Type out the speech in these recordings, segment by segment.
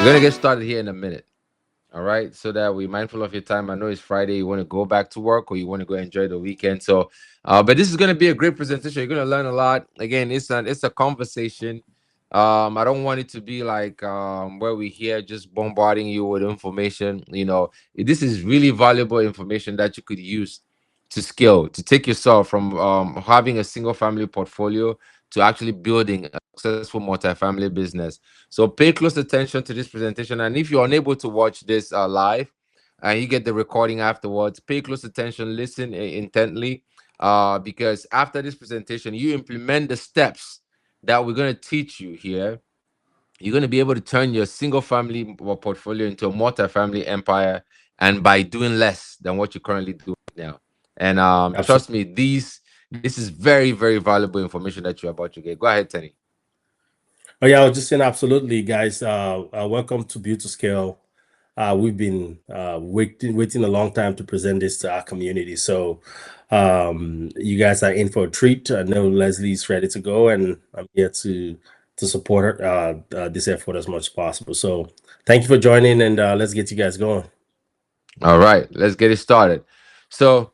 We're gonna get started here in a minute. All right, so that we're mindful of your time. I know it's Friday. You want to go back to work or you want to go enjoy the weekend. So, but this is gonna be a great presentation. You're gonna learn a lot. Again, it's a conversation. I don't want it to be like where we here just bombarding you with information. This is really valuable information that you could use to scale to take yourself from having a single family portfolio to actually building a successful multifamily business. So pay close attention to this presentation. And if you're unable to watch this live and you get the recording afterwards, pay close attention, listen intently, because after this presentation, you implement the steps that we're going to teach you here. You're going to be able to turn your single family portfolio into a multifamily empire, and by doing less than what you currently do right now. And trust Absolutely. me, this is very, very valuable information that you're about to get. Go ahead, Tenny. Oh yeah, I was just saying absolutely, guys. Welcome to Build to Scale. We've been waiting a long time to present this to our community. So you guys are in for a treat. I know Leslie's ready to go, and I'm here to support her this effort as much as possible. So thank you for joining, and let's get you guys going. All right, let's get it started. So,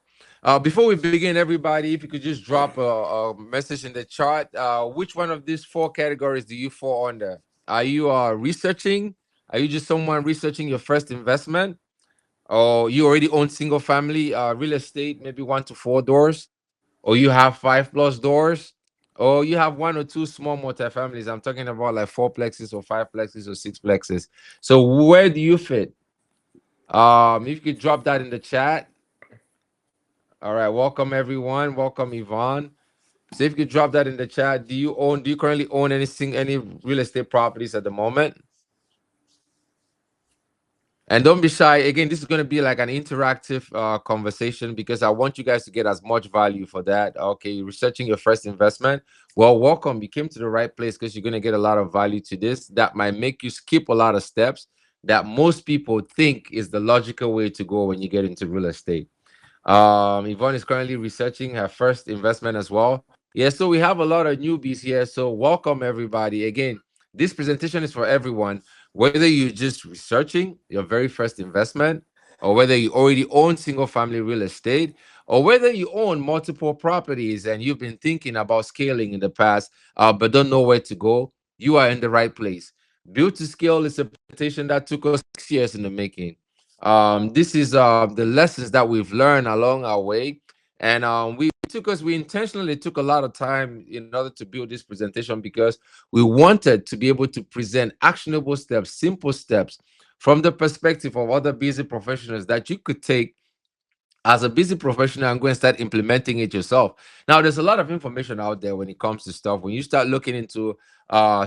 before we begin, everybody, if you could just drop a message in the chat, which one of these four categories do you fall under? Are you researching? Are you just someone researching your first investment? Or you already own single family real estate, maybe 1 to 4 doors? Or you have 5+ doors? Or you have one or two small multifamilies? I'm talking about like four plexes or five plexes or six plexes. So, where do you fit? If you could drop that in the chat. All right, welcome everyone. Welcome Yvonne. So if you could drop that in the chat, do you currently own any real estate properties at the moment? And don't be shy. Again, this is going to be like an interactive conversation because I want you guys to get as much value for that. Okay, you're researching your first investment. Well, welcome. You came to the right place because you're going to get a lot of value to this that might make you skip a lot of steps that most people think is the logical way to go when you get into real estate. Yvonne is currently researching her first investment as well. Yeah, so we have a lot of newbies here. So welcome everybody. Again, this presentation is for everyone, whether you're just researching your very first investment, or whether you already own single family real estate, or whether you own multiple properties and you've been thinking about scaling in the past, but don't know where to go. You are in the right place. Build to Scale is a presentation that took us 6 years in the making. This is the lessons that we've learned along our way, and we intentionally took a lot of time in order to build this presentation because we wanted to be able to present actionable steps, simple steps from the perspective of other busy professionals that you could take as a busy professional and go and start implementing it yourself. Now, there's a lot of information out there when it comes to stuff. When you start looking into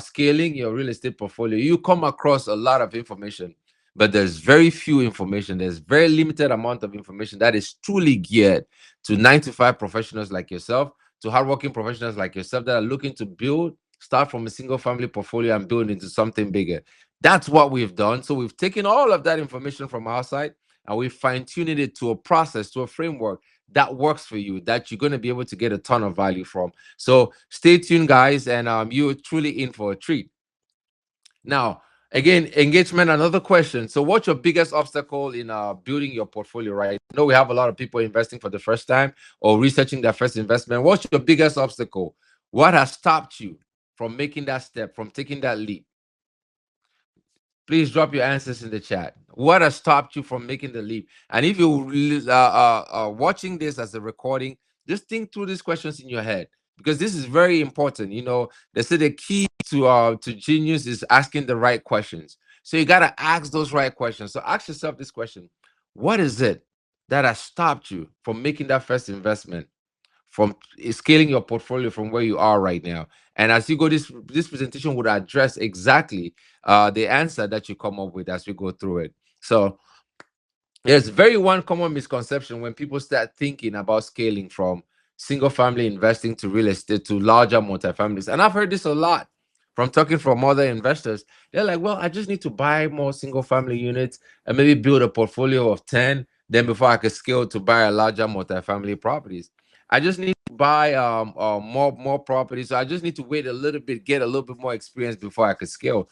scaling your real estate portfolio, you come across a lot of information, but there's very few information. There's very limited amount of information that is truly geared to 9 to 5 professionals like yourself, to hardworking professionals like yourself that are looking to start from a single family portfolio and build into something bigger. That's what we've done. So we've taken all of that information from our side and we fine tuning it to a process, to a framework that works for you, that you're going to be able to get a ton of value from. So stay tuned, guys, and you're truly in for a treat. Now, again, engagement, another question. So, what's your biggest obstacle in building your portfolio, right? I know we have a lot of people investing for the first time or researching their first investment. What's your biggest obstacle? What has stopped you from making that step, from taking that leap? Please drop your answers in the chat. What has stopped you from making the leap? And if you're watching this as a recording, just think through these questions in your head because this is very important. They say the key to genius is asking the right questions. So you gotta ask those right questions. So ask yourself this question: what is it that has stopped you from making that first investment? From scaling your portfolio from where you are right now. And as you go, this presentation would address exactly the answer that you come up with as we go through it. So there's very one common misconception when people start thinking about scaling from single family investing to real estate to larger multifamilies. And I've heard this a lot from talking from other investors. They're like, well, I just need to buy more single family units and maybe build a portfolio of 10. Then before I can scale to buy a larger multifamily properties. I just need to buy more properties. So I just need to wait a little bit, get a little bit more experience before I could scale.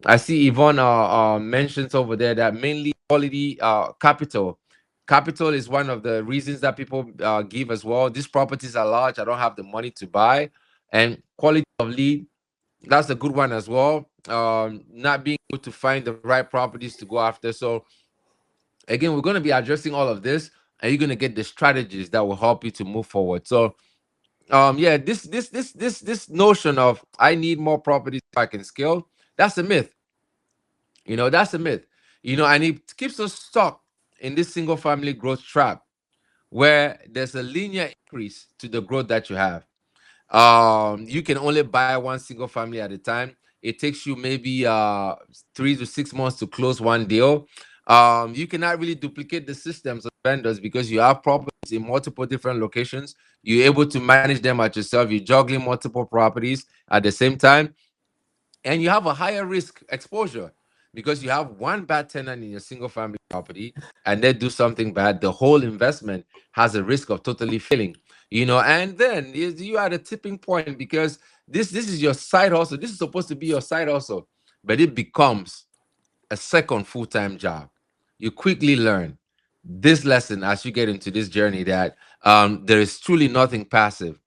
I see Yvonne mentions over there that mainly quality capital. Capital is one of the reasons that people give as well. These properties are large. I don't have the money to buy, and quality of lead. That's a good one as well. Not being able to find the right properties to go after. So again, we're going to be addressing all of this, and you're going to get the strategies that will help you to move forward. So yeah, this notion of I need more properties so I can scale, that's a myth. That's a myth. And it keeps us stuck in this single family growth trap where there's a linear increase to the growth that you have. You can only buy one single family at a time. It takes you maybe 3 to 6 months to close one deal. You cannot really duplicate the systems of vendors because you have properties in multiple different locations. You're able to manage them at yourself. You're juggling multiple properties at the same time, and you have a higher risk exposure because you have one bad tenant in your single family property and they do something bad. The whole investment has a risk of totally failing. And then you are at a tipping point because this is your side hustle. This is supposed to be your side hustle, but it becomes a second full-time job. You quickly learn this lesson as you get into this journey that there is truly nothing passive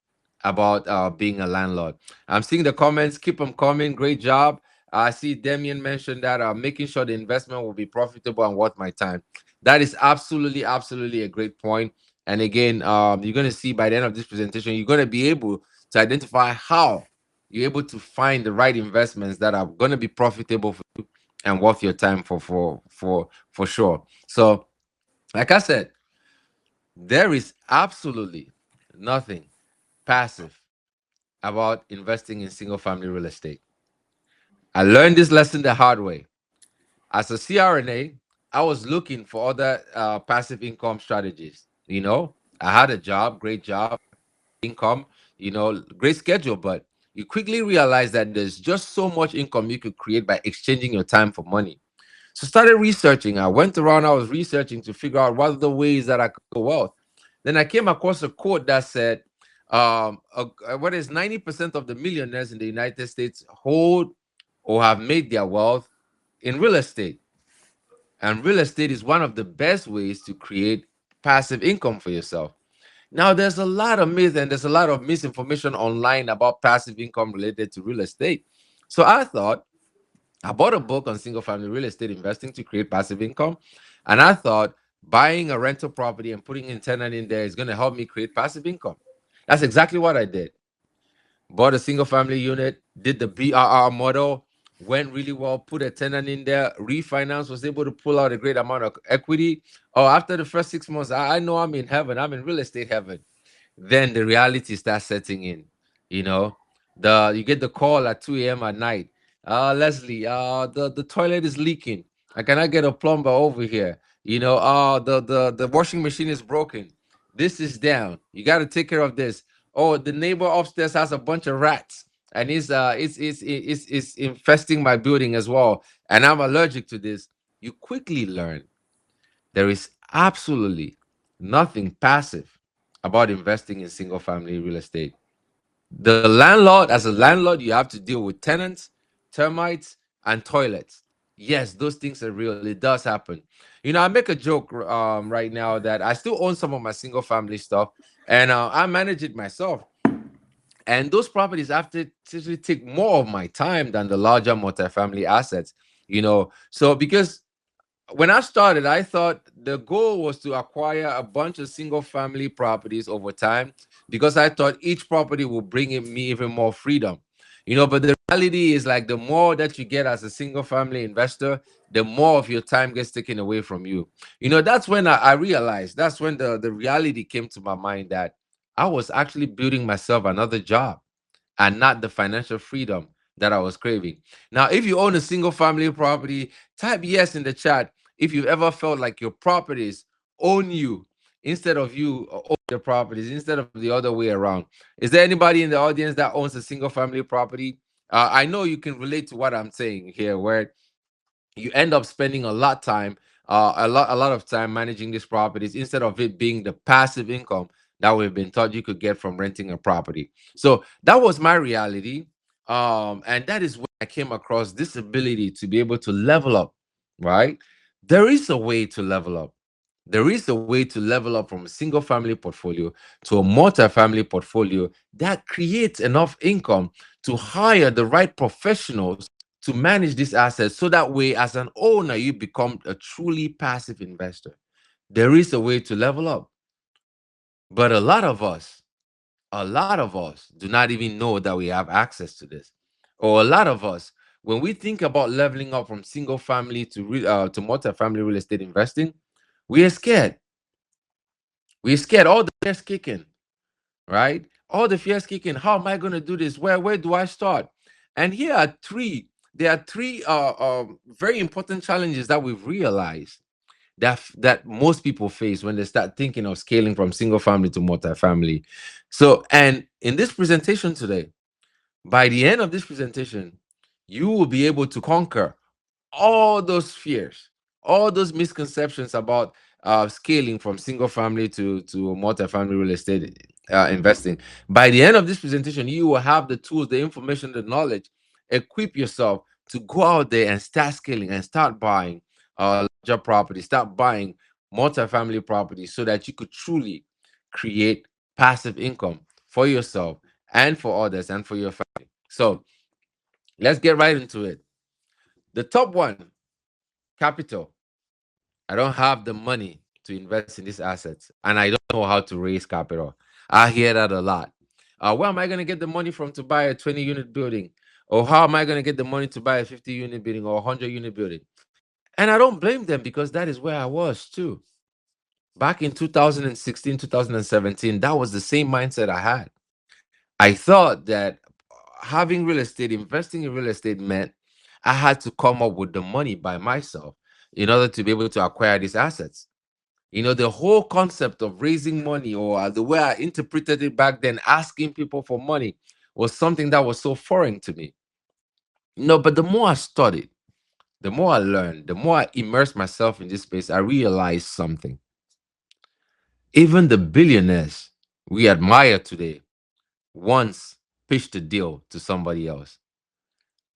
about being a landlord. I'm seeing the comments, keep them coming. Great job. I see Damien mentioned that making sure the investment will be profitable and worth my time. That is absolutely, absolutely a great point. And again, you're going to see by the end of this presentation, you're going to be able to identify how you're able to find the right investments that are going to be profitable for you and worth your time for sure. So, like I said, there is absolutely nothing passive about investing in single family real estate. I learned this lesson the hard way. As a CRNA, I was looking for other passive income strategies. I had a job, great job, income, great schedule, but you quickly realize that there's just so much income you could create by exchanging your time for money. So started researching. I went around, I was researching to figure out what are the ways that I could go wealth. Then I came across a quote that said, what is 90% of the millionaires in the United States hold or have made their wealth in real estate. And real estate is one of the best ways to create passive income for yourself. Now, there's a lot of myth and there's a lot of misinformation online about passive income related to real estate. So I bought a book on single family real estate investing to create passive income. And I thought buying a rental property and putting a tenant in there is going to help me create passive income. That's exactly what I did. Bought a single family unit, did the BRR model, went really well, put a tenant in there, refinance, was able to pull out a great amount of equity. Oh, after the first 6 months, I know I'm in heaven. I'm in real estate heaven. Then the reality starts setting in. You know, you get the call at 2 a.m. at night. Leslie, the toilet is leaking. I cannot get a plumber over here. The washing machine is broken. This is down. You got to take care of this. Oh, the neighbor upstairs has a bunch of rats, and it's infesting my building as well. And I'm allergic to this. You quickly learn there is absolutely nothing passive about investing in single family real estate. The landlord, as a landlord, you have to deal with tenants, termites, and toilets. Yes, those things are real. It does happen. I make a joke right now that I still own some of my single family stuff, and I manage it myself. And those properties have to typically take more of my time than the larger multifamily assets. So because when I started, I thought the goal was to acquire a bunch of single family properties over time because I thought each property will bring me even more freedom. But the reality is like the more that you get as a single family investor, the more of your time gets taken away from you. That's when I realized, that's when the reality came to my mind that I was actually building myself another job and not the financial freedom that I was craving. Now, if you own a single family property, type yes in the chat if you ever felt like your properties own you instead of you own your properties, instead of the other way around. Is there anybody in the audience that owns a single family property? I know you can relate to what I'm saying here, where you end up spending a lot of time managing these properties instead of it being the passive income that we've been taught you could get from renting a property. So that was my reality. And that is when I came across this ability to be able to level up, right? There is a way to level up. There is a way to level up from a single family portfolio to a multi-family portfolio that creates enough income to hire the right professionals to manage these assets. So that way, as an owner, you become a truly passive investor. There is a way to level up. But a lot of us do not even know that we have access to this. Or a lot of us, when we think about leveling up from single family to multi-family real estate investing, we are scared. We're scared. All the fears kicking, right? All the fears kicking. How am I going to do this? Where do I start? And here are three. There are three very important challenges that we've realized that most people face when they start thinking of scaling from single family to multifamily. So, and in this presentation today, by the end of this presentation, you will be able to conquer all those fears, all those misconceptions about scaling from single family to multi-family real estate investing. By the end of this presentation, you will have the tools, the information, the knowledge. Equip yourself to go out there and start scaling and start buying larger properties, start buying multi-family properties, so that you could truly create passive income for yourself and for others and for your family. So let's get right into it. The top one, capital. I don't have the money to invest in these assets, and I don't know how to raise capital. I hear that a lot. Where am I going to get the money from to buy a 20-unit building? Or how am I going to get the money to buy a 50-unit building or a 100-unit building? And I don't blame them, because that is where I was too. Back in 2016, 2017, that was the same mindset I had. I thought that having real estate, investing in real estate meant I had to come up with the money by myself in order to be able to acquire these assets. The whole concept of raising money, or the way I interpreted it back then, asking people for money, was something that was so foreign to me. But the more I studied, the more I learned, the more I immersed myself in this space, I realized something. Even the billionaires we admire today once pitched a deal to somebody else.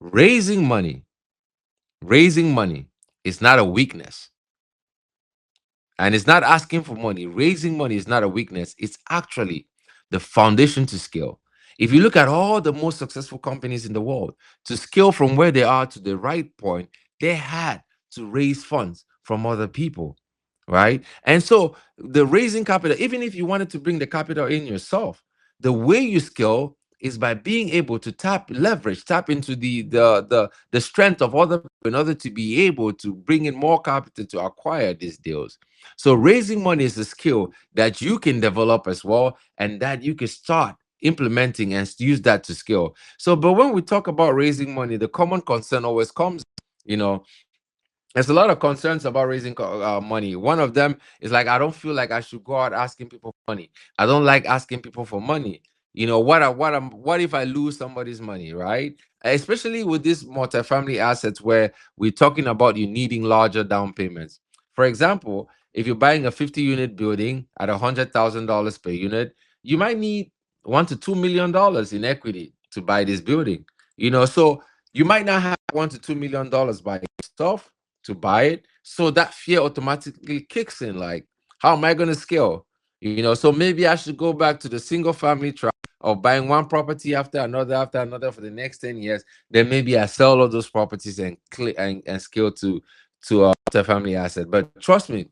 Raising money, raising money is not a weakness. And it's not asking for money. Raising money is not a weakness. It's actually the foundation to scale. If you look at all the most successful companies in the world, to scale from where they are to the right point, they had to raise funds from other people, right? And so the raising capital, even if you wanted to bring the capital in yourself, the way you scale is by being able to tap into the strength of other people in order to be able to bring in more capital to acquire these deals. So raising money is a skill that you can develop as well, and that you can start implementing and use that to scale. So, but when we talk about raising money, the common concern always comes, you know, there's a lot of concerns about raising money. One of them is like, I don't feel like I should go out asking people for money. I don't like asking people for money. What if I lose somebody's money, right? Especially with these multifamily assets where we're talking about you needing larger down payments. For example, if you're buying a 50-unit building at $100,000 per unit, you might need $1 to $2 million in equity to buy this building. So you might not have $1 to $2 million by yourself to buy it. So that fear automatically kicks in. Like, how am I going to scale? So maybe I should go back to the single family track of buying one property after another for the next 10 years. Then maybe I sell all those properties and scale to a multi-family asset. But trust me,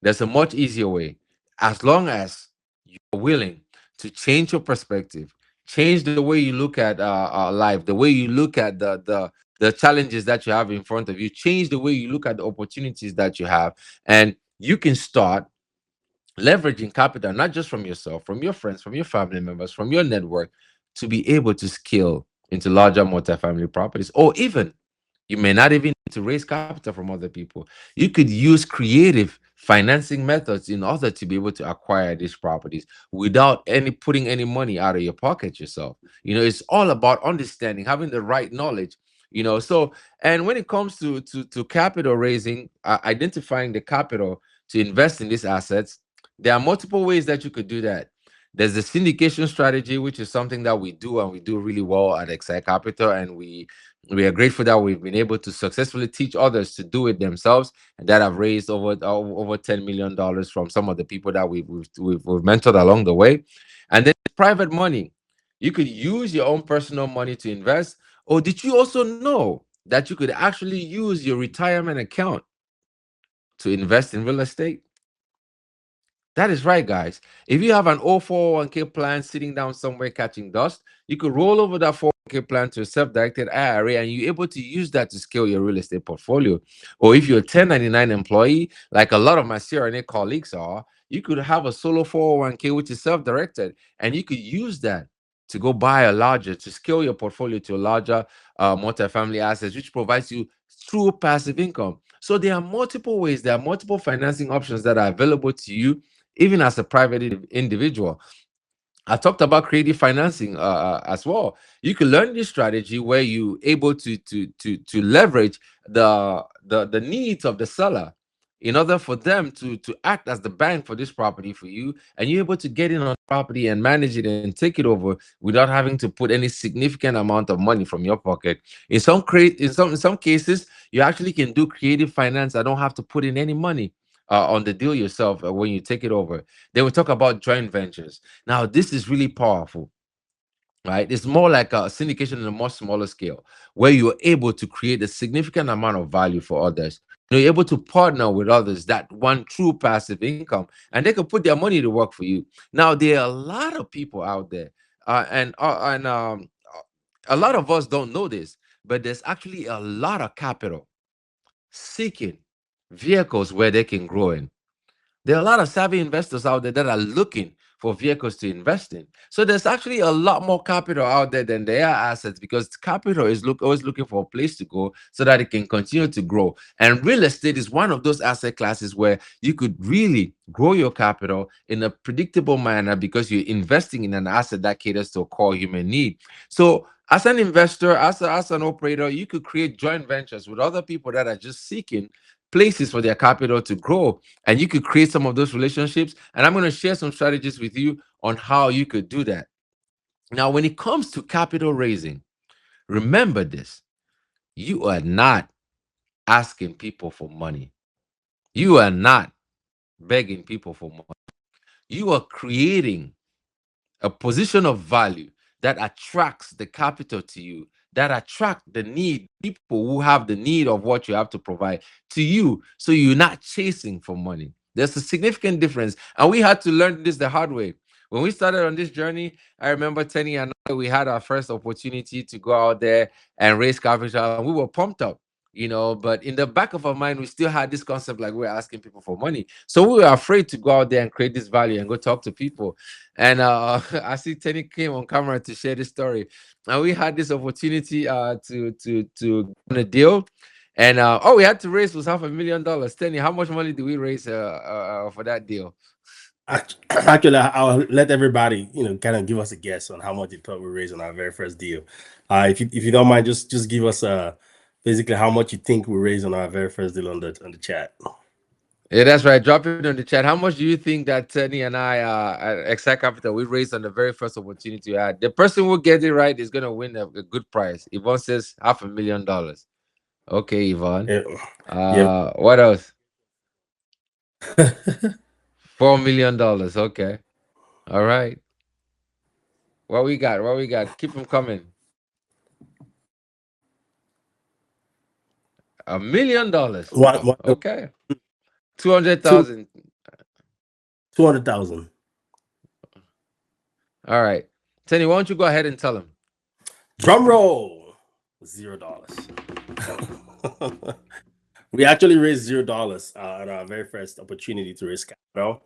there's a much easier way. As long as you're willing to change your perspective, change the way you look at life, the way you look at the challenges that you have in front of you, change the way you look at the opportunities that you have, and you can start leveraging capital, not just from yourself, from your friends, from your family members, from your network, to be able to scale into larger multifamily properties. Or even, you may not even need to raise capital from other people. You could use creative financing methods in order to be able to acquire these properties without any putting any money out of your pocket yourself. It's all about understanding, having the right knowledge. So, and when it comes to capital raising, identifying the capital to invest in these assets, there are multiple ways that you could do that. There's the syndication strategy, which is something that we do and we do really well at Excite Capital, and we are grateful that we've been able to successfully teach others to do it themselves, and that have raised over $10 million from some of the people that we've mentored along the way. And then private money, you could use your own personal money to invest. Or did you also know that you could actually use your retirement account to invest in real estate? That is right, guys. If you have an old 401k plan sitting down somewhere catching dust, you could roll over that 401k plan to a self-directed IRA, and you're able to use that to scale your real estate portfolio. Or if you're a 1099 employee, like a lot of my CRNA colleagues are, you could have a solo 401k which is self-directed, and you could use that to go buy a larger, to scale your portfolio to a larger multifamily assets, which provides you true passive income. So there are multiple ways, there are multiple financing options that are available to you even as a private individual. I talked about creative financing as well. You can learn this strategy where you able to leverage the needs of the seller in order for them to act as the bank for this property for you, and you're able to get in on property and manage it and take it over without having to put any significant amount of money from your pocket. In some cases, you actually can do creative finance. I don't have to put in any money on the deal yourself when you take it over. They will talk about joint ventures. Now, this is really powerful, right? It's more like a syndication on a much smaller scale, where you're able to create a significant amount of value for others. You're able to partner with others that want true passive income, and they can put their money to work for you. Now, there are a lot of people out there, and a lot of us don't know this, but there's actually a lot of capital seeking vehicles where they can grow in. There are a lot of savvy investors out there that are looking for vehicles to invest in. So there's actually a lot more capital out there than there are assets, because capital is always looking for a place to go so that it can continue to grow. And real estate is one of those asset classes where you could really grow your capital in a predictable manner because you're investing in an asset that caters to a core human need. So as an investor, as an operator, you could create joint ventures with other people that are just seeking places for their capital to grow, and you could create some of those relationships. And I'm going to share some strategies with you on how you could do that. Now, when it comes to capital raising, remember this: you are not asking people for money, you are not begging people for money. You are creating a position of value that attracts the capital to you, that attract the need, people who have the need of what you have to provide to you. So you're not chasing for money. There's a significant difference. And we had to learn this the hard way. When we started on this journey, I remember Tenny and I, we had our first opportunity to go out there and raise capital, and we were pumped up, but in the back of our mind, we still had this concept like we're asking people for money. So we were afraid to go out there and create this value and go talk to people. And I see Tenny came on camera to share this story, and we had this opportunity to on a deal, and all we had to raise was $500,000. Tenny, how much money did we raise for that deal? Actually, I'll let everybody, kind of give us a guess on how much they thought we raised on our very first deal. If you don't mind, just give us basically how much you think we raised on our very first deal on the chat. Yeah, that's right. Drop it on the chat. How much do you think that Tenny and I at Exact Capital we raised on the very first opportunity we had? The person who gets it right is gonna win a good prize. Yvonne says $500,000. Okay, Yvonne. Yeah, yeah. What else? $4 million. Okay. All right. What we got? What we got? Keep them coming. $1 million. Okay. Two hundred two thousand. 200,000. All right. Tenny, why don't you go ahead and tell him? Drum roll. $0. We actually raised $0 at our very first opportunity to raise capital.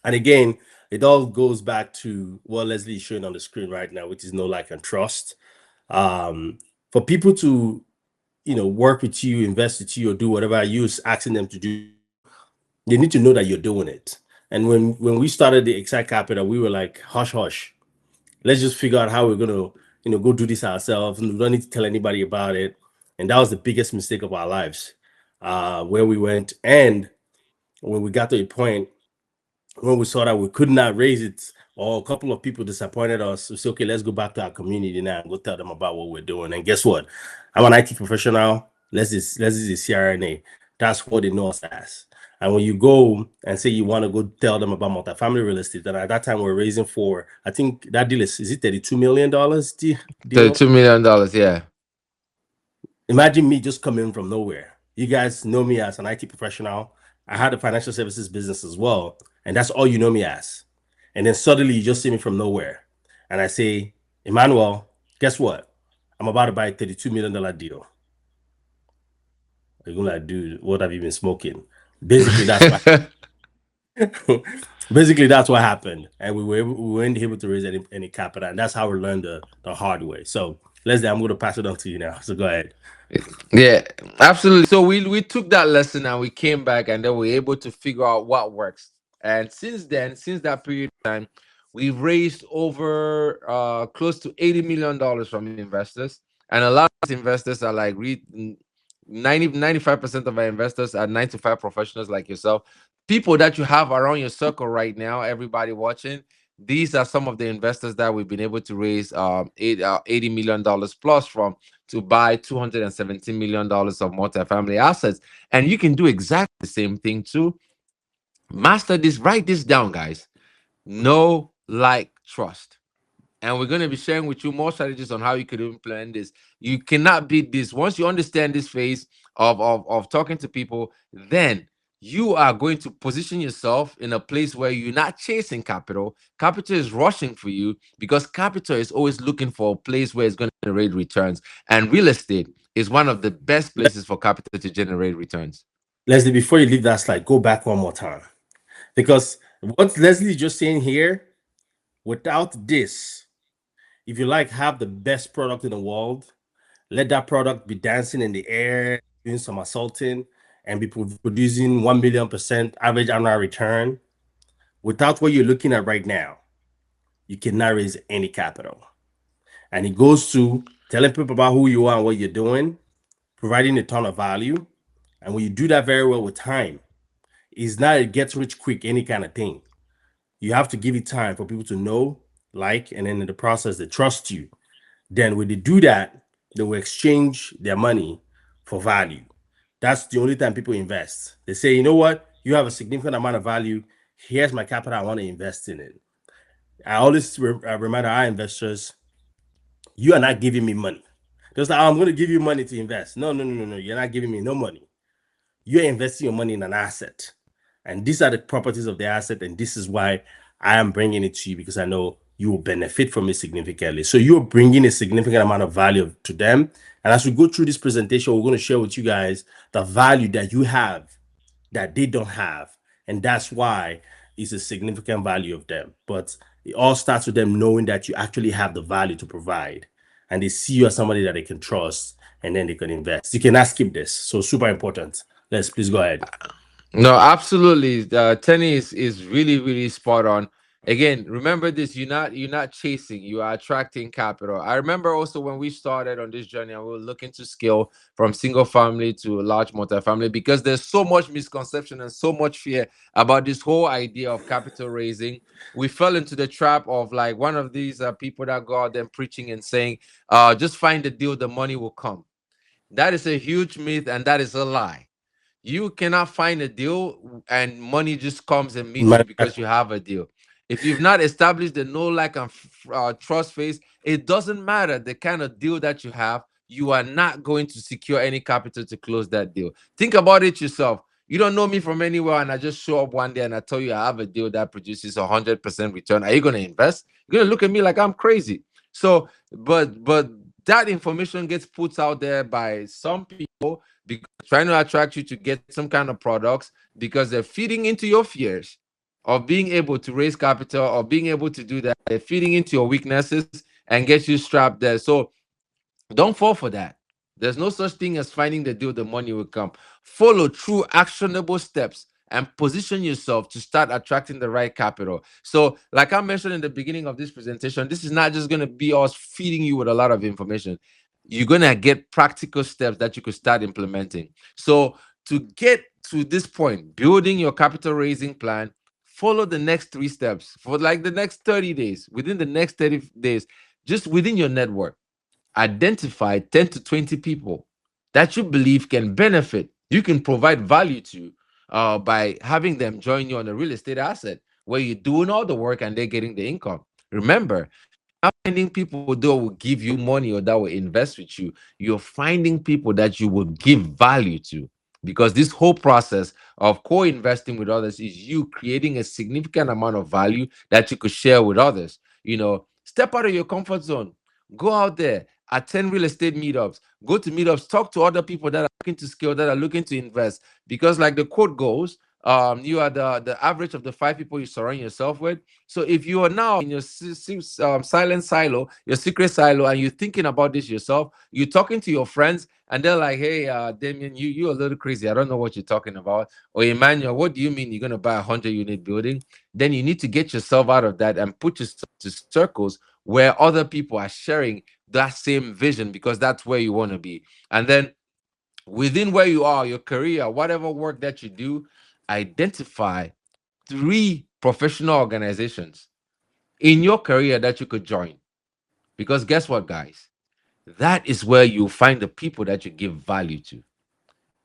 And again, it all goes back to what Leslie is showing on the screen right now, which is know, like, and trust. For people to, work with you, invest with you, or do whatever you're asking them to do, they need to know that you're doing it. And when we started the Exact Capital, we were like, hush, hush. Let's just figure out how we're gonna, go do this ourselves, and we don't need to tell anybody about it. And that was the biggest mistake of our lives, where we went. And when we got to a point when we saw that we could not raise it or a couple of people disappointed us, we say, okay, let's go back to our community now and go tell them about what we're doing. And guess what? I'm an IT professional. Let's use a CRNA. That's what they know us as. And when you go and say you want to go tell them about multifamily real estate, and at that time we're raising for, I think that deal is it $32 million deal? $32 million, yeah. Imagine me just coming from nowhere. You guys know me as an IT professional. I had a financial services business as well, and that's all you know me as. And then suddenly you just see me from nowhere, and I say, Emmanuel, guess what? I'm about to buy a $32 million deal. You're like, dude, what have you been smoking? Basically, that's what. Basically, that's what happened, and we weren't able to raise any capital, and that's how we learned the hard way. So, Leslie, I'm going to pass it on to you now. So go ahead. Yeah, absolutely. So we took that lesson and we came back and then we were able to figure out what works. And since then, since that period of time, we've raised over close to $80 million from investors. And a lot of these investors are like 95% of our investors are 9 to 5 professionals like yourself. People that you have around your circle right now, everybody watching. These are some of the investors that we've been able to raise $80 million plus from to buy $217 million of multifamily assets. And you can do exactly the same thing too. Master this, write this down, guys. Know, like, trust. And we're going to be sharing with you more strategies on how you could implement this. You cannot beat this. Once you understand this phase of talking to people, then you are going to position yourself in a place where you're not chasing capital. Capital is rushing for you because capital is always looking for a place where it's going to generate returns. And real estate is one of the best places for capital to generate returns. Leslie, before you leave that slide, go back one more time. Because what Leslie just saying here, without this, if you like have the best product in the world, let that product be dancing in the air, doing some assaulting, and be producing 1 million% average annual return. Without what you're looking at right now, you cannot raise any capital. And it goes to telling people about who you are and what you're doing, providing a ton of value. And when you do that very well with time, it's not a get rich quick, any kind of thing. You have to give it time for people to know, like, and then in the process, they trust you. Then when they do that, they will exchange their money for value. That's the only time people invest. They say, you know what? You have a significant amount of value. Here's my capital. I want to invest in it. I always remind our investors, you are not giving me money. Just like, oh, I'm going to give you money to invest. No, no, no, no, no. You're not giving me no money. You're investing your money in an asset. And these are the properties of the asset. And this is why I am bringing it to you, because I know you will benefit from it significantly. So you're bringing a significant amount of value to them. And as we go through this presentation, we're going to share with you guys the value that you have that they don't have. And that's why it's a significant value of them. But it all starts with them knowing that you actually have the value to provide. And they see you as somebody that they can trust, and then they can invest. You cannot skip this. So super important. Let's please go ahead. No, absolutely. Tenny is really, really spot on. Again, remember this: you're not chasing, you are attracting capital. I remember also when we started on this journey and we were looking to scale from single family to large multifamily because there's so much misconception and so much fear about this whole idea of capital raising. We fell into the trap of like one of these people that go out there preaching and saying, just find the deal, the money will come. That is a huge myth and that is a lie. You cannot find a deal and money just comes and meets you because you have a deal. If you've not established the no like and trust phase, it doesn't matter the kind of deal that you have. You are not going to secure any capital to close that deal. Think about it yourself. You don't know me from anywhere, and I just show up one day and I tell you I have a deal that produces 100% return. Are you going to invest? You're going to look at me like I'm crazy. So, but that information gets put out there by some people because trying to attract you to get some kind of products because they're feeding into your fears of being able to raise capital or being able to do that. They're feeding into your weaknesses and get you strapped there. So don't fall for that. There's no such thing as finding the deal, the money will come. Follow through actionable steps and position yourself to start attracting the right capital. So, like I mentioned in the beginning of this presentation, this is not just going to be us feeding you with a lot of information. You're going to get practical steps that you could start implementing. So, to get to this point, building your capital raising plan, follow the next three steps for like the next 30 days. Within the next 30 days, just within your network, identify 10 to 20 people that you believe can benefit, you can provide value to, by having them join you on a real estate asset where you're doing all the work and they're getting the income. Remember, you're not finding people that will give you money or that will invest with you. You're finding people that you will give value to, because this whole process of co-investing with others is you creating a significant amount of value that you could share with others. Step out of your comfort zone, go out there, attend real estate meetups, go to meetups, talk to other people that are looking to scale, that are looking to invest. Because, like the quote goes, you are the average of the five people you surround yourself with. So if you are now in your silent silo, your secret silo, and you're thinking about this yourself, you're talking to your friends, and they're like, "Hey, Damien, you're a little crazy. I don't know what you're talking about." Or Emmanuel, what do you mean you're gonna buy a 100-unit building? Then you need to get yourself out of that and put yourself to circles where other people are sharing that same vision, because that's where you want to be. And then within where you are, your career, whatever work that you do, identify three professional organizations in your career that you could join. Because guess what, guys? That is where you find the people that you give value to.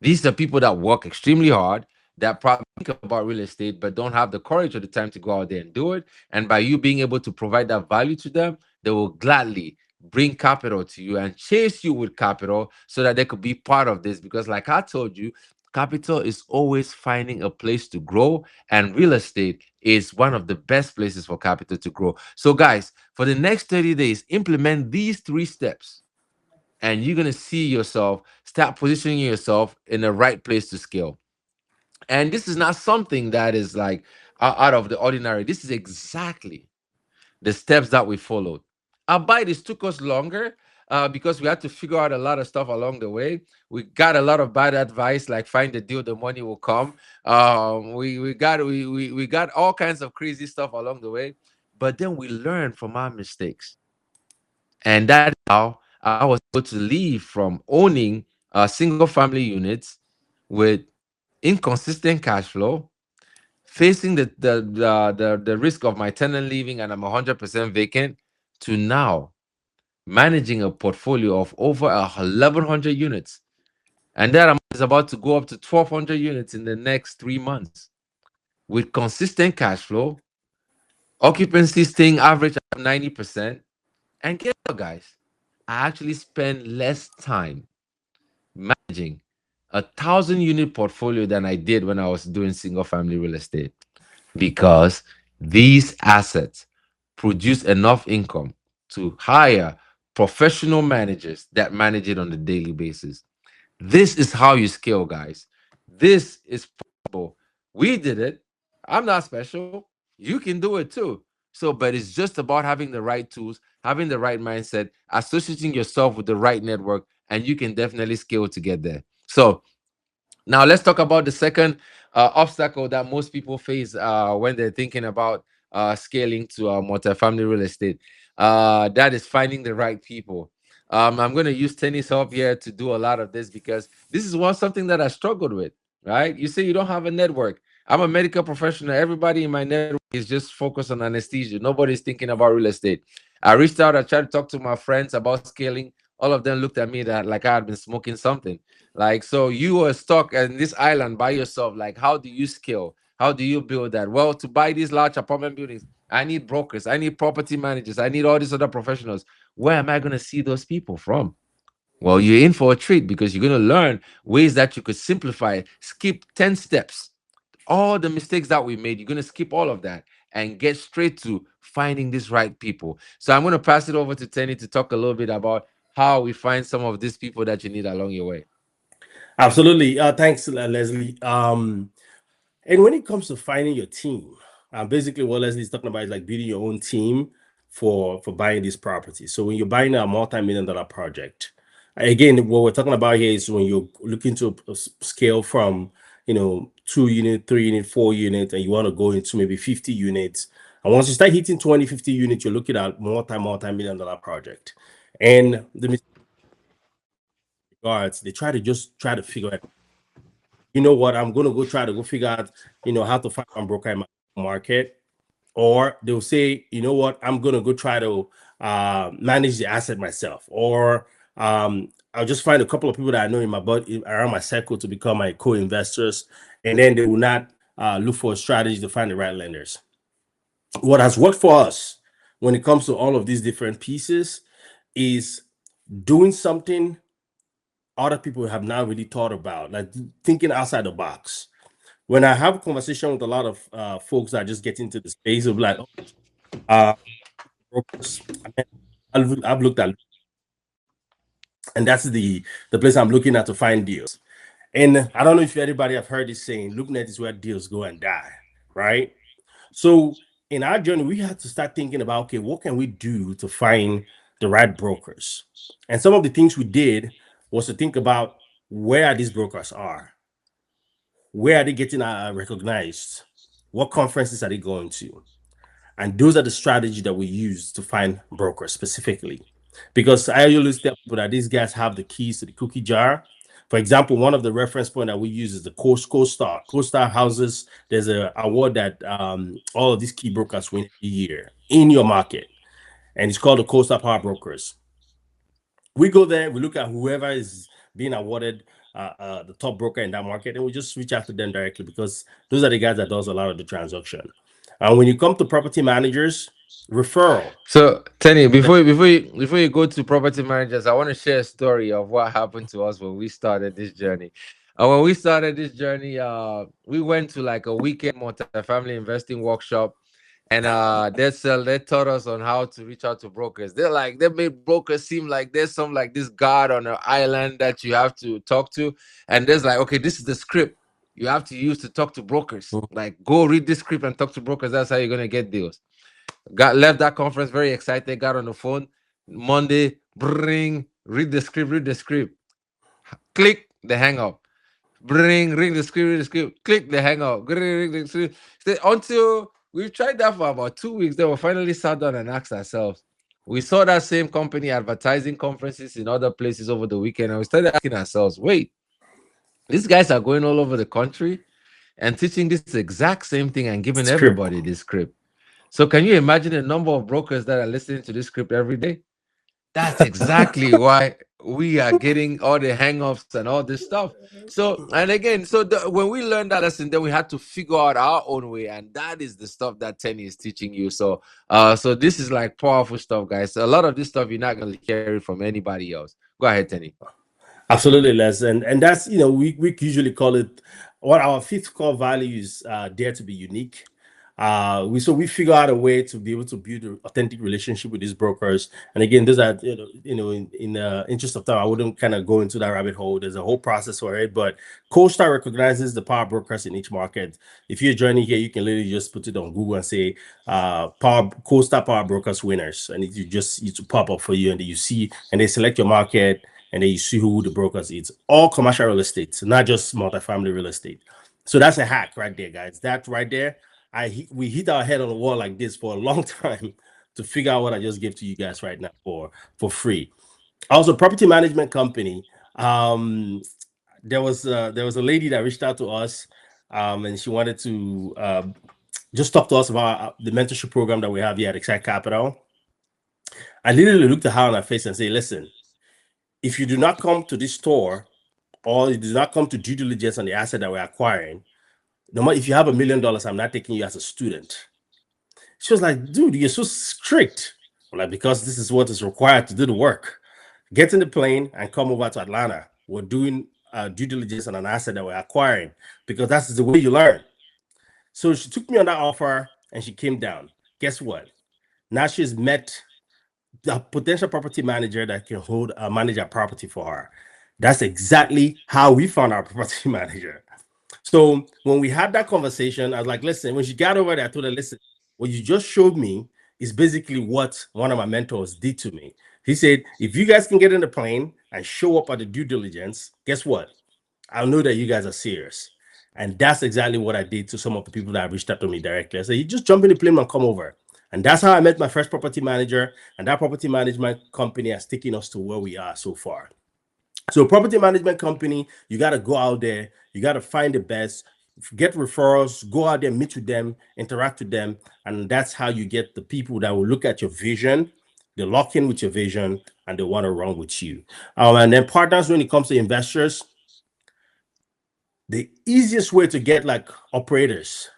These are people that work extremely hard, that probably think about real estate, but don't have the courage or the time to go out there and do it. And by you being able to provide that value to them, they will gladly bring capital to you and chase you with capital so that they could be part of this. Because, like I told you, capital is always finding a place to grow, and real estate is one of the best places for capital to grow. So, guys, for the next 30 days, implement these three steps, and you're going to see yourself start positioning yourself in the right place to scale. And this is not something that is like out of the ordinary. This is exactly the steps that we followed. Albeit this took us longer, because we had to figure out a lot of stuff along the way. We got a lot of bad advice, like find the deal, the money will come. We got all kinds of crazy stuff along the way, but then we learned from our mistakes, and that is how I was able to leave from owning single family units with inconsistent cash flow, facing the risk of my tenant leaving and I'm 100% vacant, to now managing a portfolio of over 1,100 units. And that amount is about to go up to 1,200 units in the next 3 months with consistent cash flow, occupancy staying average at 90%. And guess what, guys? I actually spend less time managing 1,000 unit portfolio than I did when I was doing single family real estate, because these assets produce enough income to hire professional managers that manage it on a daily basis. This is how you scale, guys. This is possible. We did it. I'm not special. You can do it too. So, but it's just about having the right tools, having the right mindset, associating yourself with the right network, and you can definitely scale to get there. So, now let's talk about the second obstacle that most people face when they're thinking about scaling to multifamily real estate. That is finding the right people. I'm going to use Tenny's help here to do a lot of this, because this is something that I struggled with. Right? You say you don't have a network. I'm a medical professional. Everybody in my network is just focused on anesthesia. Nobody's thinking about real estate. I reached out. I tried to talk to my friends about scaling. All of them looked at me that like I had been smoking something. Like, so you are stuck in this island by yourself. Like, how do you scale? How do you build that? Well, to buy these large apartment buildings, I need brokers, I need property managers, I need all these other professionals. Where am I going to see those people from? Well, you're in for a treat, because you're going to learn ways that you could simplify, skip 10 steps. All the mistakes that we made, you're going to skip all of that and get straight to finding these right people. So I'm going to pass it over to Tenny to talk a little bit about how we find some of these people that you need along your way. Absolutely. Thanks, Leslie. And when it comes to finding your team, basically what Leslie's talking about is like building your own team for buying these properties. So when you're buying a multi-million-dollar project, again, what we're talking about here is when you're looking to scale from 2 unit, 3 unit, 4 unit, and you want to go into maybe 50 units. And once you start hitting 20, 50 units, you're looking at multi-million-dollar project. And the regards, they try to figure out, you know what, I'm gonna go try to go figure out, how to find one broker in my market, or they'll say, you know what, I'm gonna go try to manage the asset myself, or I'll just find a couple of people that I know in my around my circle to become my co-investors, and then they will not look for a strategy to find the right lenders. What has worked for us when it comes to all of these different pieces is doing something other people have not really thought about, like thinking outside the box. When I have a conversation with a lot of folks that just get into the space of like, uh, brokers, I mean, I've looked at, and that's the place I'm looking at to find deals. And I don't know if anybody have heard this saying, looking at is where deals go and die, right? So in our journey, we had to start thinking about, okay, what can we do to find the right brokers? And some of the things we did was to think about where these brokers are, where are they getting recognized, what conferences are they going to, and those are the strategies that we use to find brokers specifically. Because I always tell people that these guys have the keys to the cookie jar. For example, one of the reference point that we use is the CoStar. CoStar houses, there's an award that all of these key brokers win every year in your market, and it's called the CoStar Power Brokers. We go there, we look at whoever is being awarded the top broker in that market, and we just reach out to them directly because those are the guys that does a lot of the transaction. And when you come to property managers, referral. So, Tenny, before you go to property managers, I want to share a story of what happened to us when we started this journey. When we started this journey, we went to like a weekend multifamily investing workshop, and they taught us on how to reach out to brokers. They made brokers seem like there's some like this god on an island that you have to talk to, and there's like, okay, this is the script you have to use to talk to brokers. Like, go read this script and talk to brokers. That's how you're gonna get deals. Got left that conference very excited. Got on the phone Monday. Bring read the script. Click the hang up. Ring the script, read the script. Click the hang up. Ring the script. Until we tried that for about 2 weeks, then we finally sat down and asked ourselves. We saw that same company advertising conferences in other places over the weekend, and we started asking ourselves, wait, these guys are going all over the country and teaching this exact same thing and giving Script. everybody this script. So can you imagine the number of brokers that are listening to this script every day? That's exactly why we are getting all the hangups and all this stuff. So, and again, when we learned that lesson, then we had to figure out our own way, and that is the stuff that Tenny is teaching you. So, so this is like powerful stuff, guys. So a lot of this stuff you're not going to hear it from anybody else. Go ahead, Tenny. Absolutely, Les. And that's, we usually call it what our fifth core values dare to be unique. We figure out a way to be able to build an authentic relationship with these brokers. And again, those are, in the interest of time, I wouldn't kind of go into that rabbit hole. There's a whole process for it, but CoStar recognizes the power brokers in each market. If you're joining here, you can literally just put it on Google and say CoStar power brokers winners, and it pop up for you, and then you see, and they select your market, and then you see who the brokers is. All commercial real estate, not just multifamily real estate. So that's a hack right there, guys. That right there, we hit our head on the wall like this for a long time to figure out what I just gave to you guys right now for free. Also, property management company. There was a lady that reached out to us, and she wanted to just talk to us about the mentorship program that we have here at Excite Capital. I literally looked at her on her face and say, listen, if you do not come to this store, or you do not come to due diligence on the asset that we're acquiring, no matter if you have $1 million, I'm not taking you as a student. She was like, dude, you're so strict. I'm like, because this is what is required to do the work. Get in the plane and come over to Atlanta. We're doing due diligence on an asset that we're acquiring, because that's the way you learn. So she took me on that offer and she came down. Guess what? Now she's met the potential property manager that can manage a property for her. That's exactly how we found our property manager. So when we had that conversation, I was like, listen, when she got over there, I told her, listen, what you just showed me is basically what one of my mentors did to me. He said, if you guys can get in the plane and show up at the due diligence, guess what? I'll know that you guys are serious. And that's exactly what I did to some of the people that have reached out to me directly. I said, you just jump in the plane and come over. And that's how I met my first property manager. And that property management company has taken us to where we are so far. So property management company, you got to go out there, you got to find the best, get referrals, go out there, meet with them, interact with them, and that's how you get the people that will look at your vision, they lock in with your vision, and they want to run with you. And then partners, when it comes to investors, the easiest way to get like operators,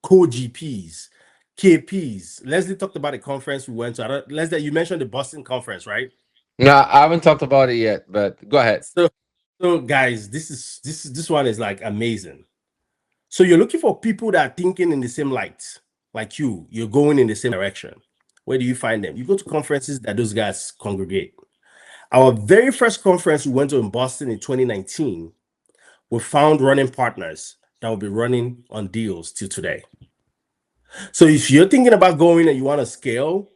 co-GPs, KPs. Leslie talked about the conference we went to. Leslie, you mentioned the Boston conference, right? No, I haven't talked about it yet, but go ahead. So, so guys, this one is like amazing. So you're looking for people that are thinking in the same light, like you. You're going in the same direction. Where do you find them? You go to conferences that those guys congregate. Our very first conference we went to in Boston in 2019, we found running partners that will be running on deals till today. So if you're thinking about going and you want to scale,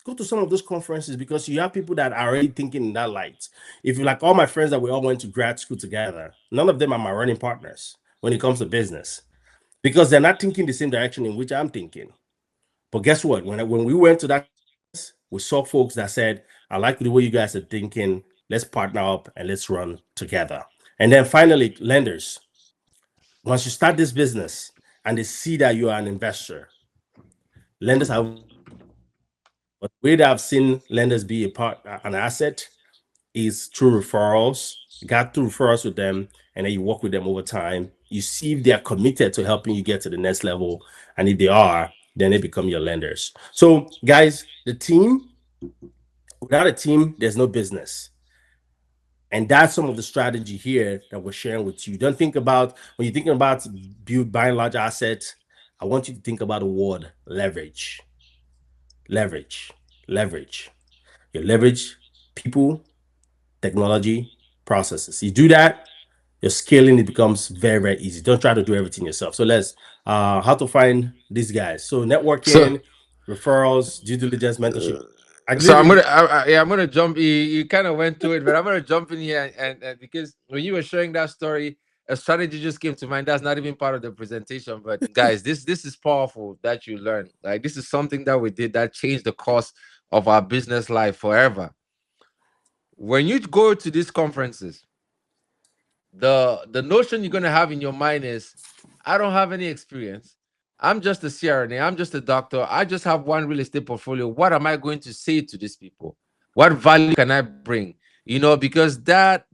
go to some of those conferences because you have people that are already thinking in that light. If you like all my friends that we all went to grad school together, none of them are my running partners when it comes to business because they're not thinking the same direction in which I'm thinking. But guess what? When we went to that conference, we saw folks that said, I like the way you guys are thinking. Let's partner up and let's run together. And then finally, lenders. Once you start this business and they see that you are an investor, lenders have but the way that I've seen lenders be an asset is through referrals. You got through referrals with them, and then you work with them over time. You see if they are committed to helping you get to the next level, and if they are, then they become your lenders. So, guys, the team, without a team, there's no business. And that's some of the strategy here that we're sharing with you. Don't think about when you're thinking about buying large assets. I want you to think about the word leverage. Leverage, leverage. You leverage people, technology, processes. You do that, your scaling it becomes very, very easy. Don't try to do everything yourself. So let's how to find these guys. So So, networking, referrals, due diligence, mentorship. I so I'm literally gonna, yeah, I'm gonna jump. You kind of went to it, but I'm gonna jump in here and because when you were sharing that story, a strategy just came to mind. That's not even part of the presentation, but guys, this is powerful that you learn. Like this is something that we did that changed the course of our business life forever. When you go to these conferences, the notion you're gonna have in your mind is, I don't have any experience. I'm just a CRNA. I'm just a doctor. I just have one real estate portfolio. What am I going to say to these people? What value can I bring? You know, because that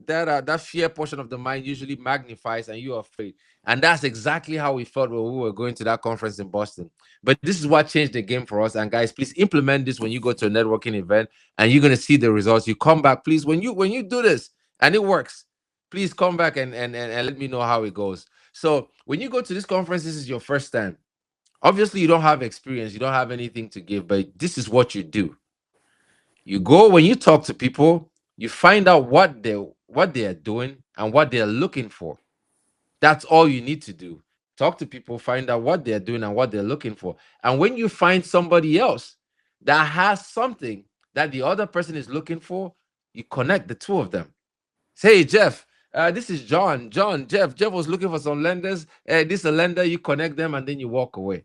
fear portion of the mind usually magnifies, and you're afraid. And that's exactly how we felt when we were going to that conference in Boston. But this is what changed the game for us. And guys, please implement this when you go to a networking event, and you're gonna see the results. You come back, please. When you do this and it works, please come back and let me know how it goes. So when you go to this conference, this is your first time. Obviously, you don't have experience, you don't have anything to give, but this is what you do. You go when you talk to people, you find out what they are doing and what they're looking for. That's all you need to do. Talk to people, find out what they're doing and what they're looking for. And when you find somebody else that has something that the other person is looking for, you connect the two of them. Say, hey, Jeff, this is John. Jeff was looking for some lenders. This is a lender, you connect them and then you walk away.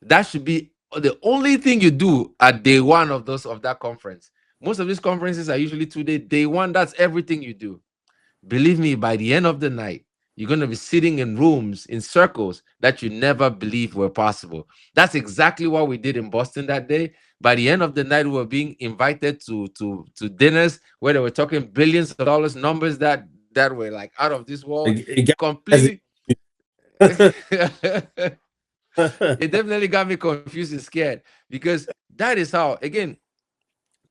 That should be the only thing you do at day one of that conference. Most of these conferences are usually 2 day. Day one, that's everything you do. Believe me, by the end of the night, you're going to be sitting in rooms, in circles that you never believed were possible. That's exactly what we did in Boston that day. By the end of the night, we were being invited to dinners where they were talking billions of dollars, numbers that were like out of this world, guys, completely. It definitely got me confused and scared because that is how, again,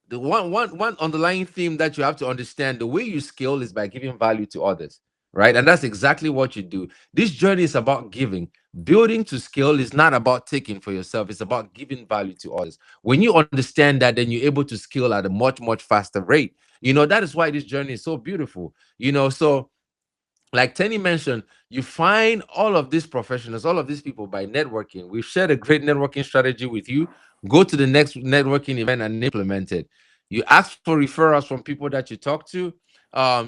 the one underlying theme that you have to understand: the way you scale is by giving value to others, right? And that's exactly what you do. This journey is about giving. Building to scale is not about taking for yourself, it's about giving value to others. When you understand that, then you're able to scale at a much faster rate. That is why this journey is so beautiful. So like Tenny mentioned, you find all of these professionals, all of these people by networking. We've shared a great networking strategy with you. Go to the next networking event and implement it. You ask for referrals from people that you talk to.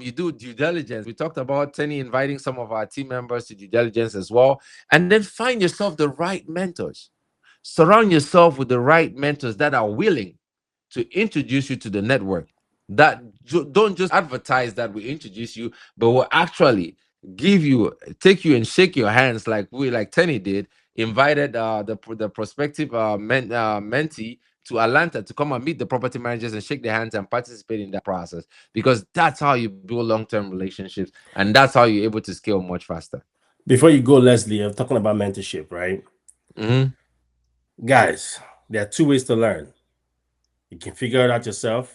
You do due diligence. We talked about Tenny inviting some of our team members to due diligence as well. And then find yourself the right mentors. Surround yourself with the right mentors that are willing to introduce you to the network, that don't just advertise that we introduce you, but will actually give you, take you and shake your hands like Tenny did, invited the prospective mentee to Atlanta to come and meet the property managers and shake their hands and participate in that process, because that's how you build long-term relationships, and that's how you're able to scale much faster. Before you go, Leslie, I'm talking about mentorship, right? Hmm. Guys, there are two ways to learn. You can figure it out yourself,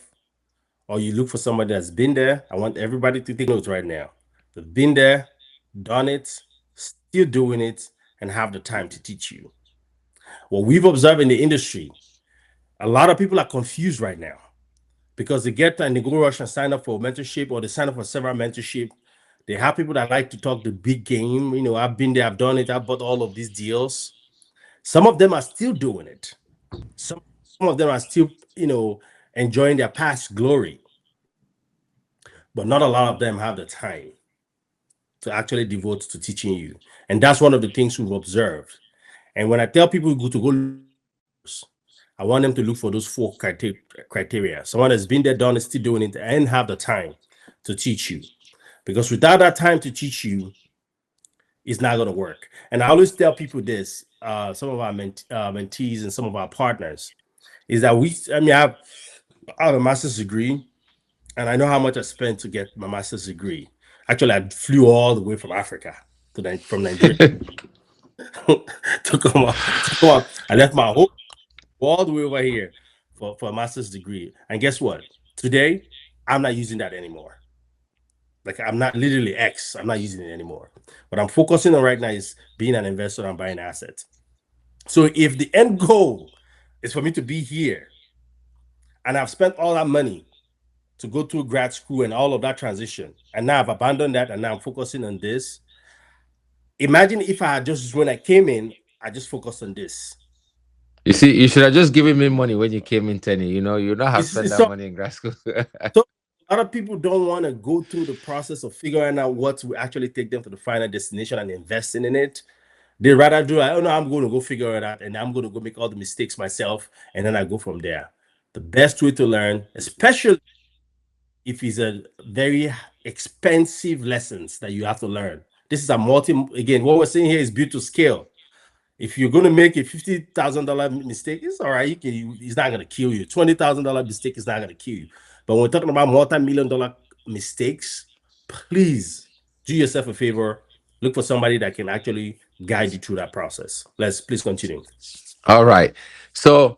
or you look for somebody that's been there. I want everybody to take notes right now. They've been there, done it, still doing it, and have the time to teach you. What we've observed in the industry, a lot of people are confused right now because they get and they go rush and sign up for mentorship, or they sign up for several mentorship. They have people that like to talk the big game. I've been there, I've done it, I've bought all of these deals. Some of them are still doing it. Some of them are still, enjoying their past glory, but not a lot of them have the time to actually devote to teaching you. And that's one of the things we've observed. And when I tell people to go look for mentors, I want them to look for those four criteria. Someone that's been there, done it, still doing it, and have the time to teach you. Because without that time to teach you, it's not going to work. And I always tell people this, some of our mentees and some of our partners, is that I have a master's degree, and I know how much I spent to get my master's degree. Actually, I flew all the way from Africa from Nigeria to come on. I left my whole all the way over here for a master's degree. And guess what? Today, I'm not using that anymore. Like, I'm not literally X. I'm not using it anymore. What I'm focusing on right now is being an investor and buying assets. So if the end goal is for me to be here, and I've spent all that money to go through grad school and all of that transition, and now I've abandoned that and now I'm focusing on this. Imagine if I had just, when I came in, I just focused on this. You see, you should have just given me money when you came in, Tenny. You not have spent It's that so, money in grad school. so a lot of people don't want to go through the process of figuring out what will actually take them to the final destination and investing in it. They rather do, I don't know, I'm going to go figure it out and I'm going to go make all the mistakes myself, and then I go from there. The best way to learn, especially if it's a very expensive lessons that you have to learn. This is again, what we're saying here is built to scale. If you're going to make a $50,000 mistake, it's all right. It's not going to kill you. $20,000 mistake is not going to kill you. But when we're talking about multi-million dollar mistakes, please do yourself a favor. Look for somebody that can actually guide you through that process. Let's please continue. All right. So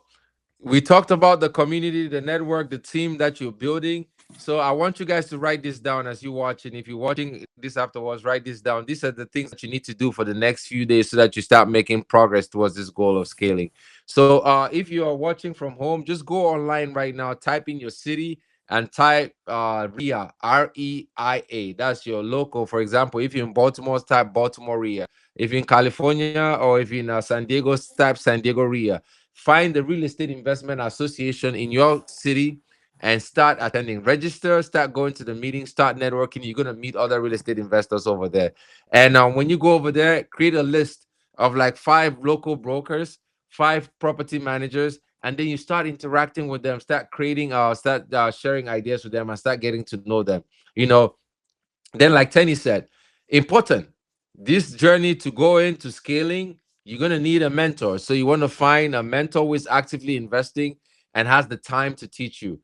we talked about the community, the network, the team that you're building. So I want you guys to write this down as you're watching. If you're watching this afterwards, write this down. These are the things that you need to do for the next few days so that you start making progress towards this goal of scaling. So if you are watching from home, just go online right now, type in your city and type RIA, REIA. That's your local. For example, if you're in Baltimore, type Baltimore RIA. If you're in California or if you're in San Diego, type San Diego RIA. Find the real estate investment association in your city and start attending. Register, start going to the meeting, start networking. You're going to meet other real estate investors over there. And when you go over there, create a list of like 5 local brokers, 5 property managers, and then you start interacting with them, start creating, start sharing ideas with them, and start getting to know them. You know, then, like Tenny said, important. This journey to go into scaling, you're gonna need a mentor. So you want to find a mentor who is actively investing and has the time to teach you.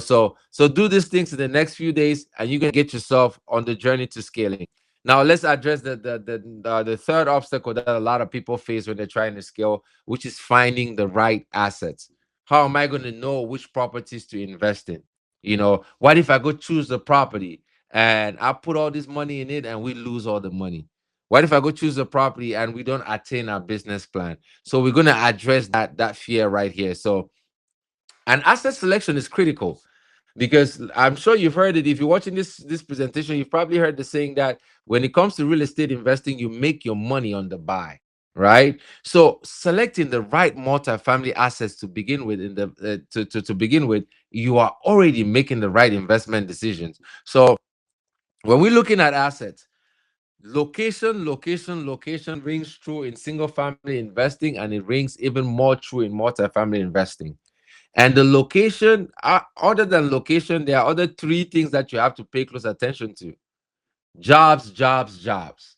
So do these things in the next few days, and you're gonna get yourself on the journey to scaling. Now let's address the third obstacle that a lot of people face when they're trying to scale, which is finding the right assets. How am I going to know which properties to invest in? What if I go choose the property and I put all this money in it and we lose all the money? What if I go choose a property and we don't attain our business plan? So we're going to address that fear right here. So, and asset selection is critical, because I'm sure you've heard it. If you're watching this presentation, you've probably heard the saying that when it comes to real estate investing, you make your money on the buy, right? So selecting the right multifamily assets to begin with, to begin with, you are already making the right investment decisions. So when we're looking at assets, location, location, location rings true in single family investing, and it rings even more true in multifamily investing. And the location, other than location, there are other 3 things that you have to pay close attention to. Jobs, jobs, jobs.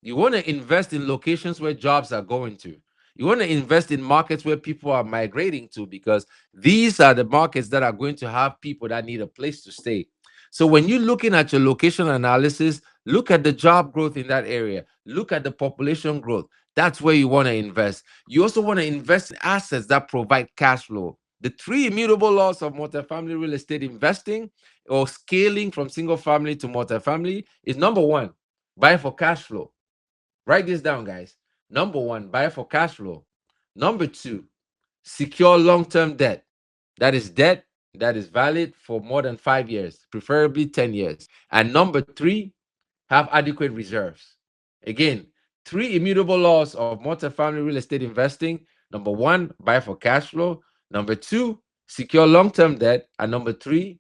You want to invest in locations where jobs are going to. You want to invest in markets where people are migrating to, because these are the markets that are going to have people that need a place to stay. So when you're looking at your location analysis, look at the job growth in that area. Look at the population growth. That's where you want to invest. You also want to invest in assets that provide cash flow. The three immutable laws of multifamily real estate investing or scaling from single family to multifamily is: number one, buy for cash flow. Write this down, guys. Number one, buy for cash flow. Number two, secure long term debt. That is debt that is valid for more than 5 years, preferably 10 years. And number three, have adequate reserves. Again, three immutable laws of multifamily real estate investing. Number one, buy for cash flow. Number two, secure long term debt. And number three,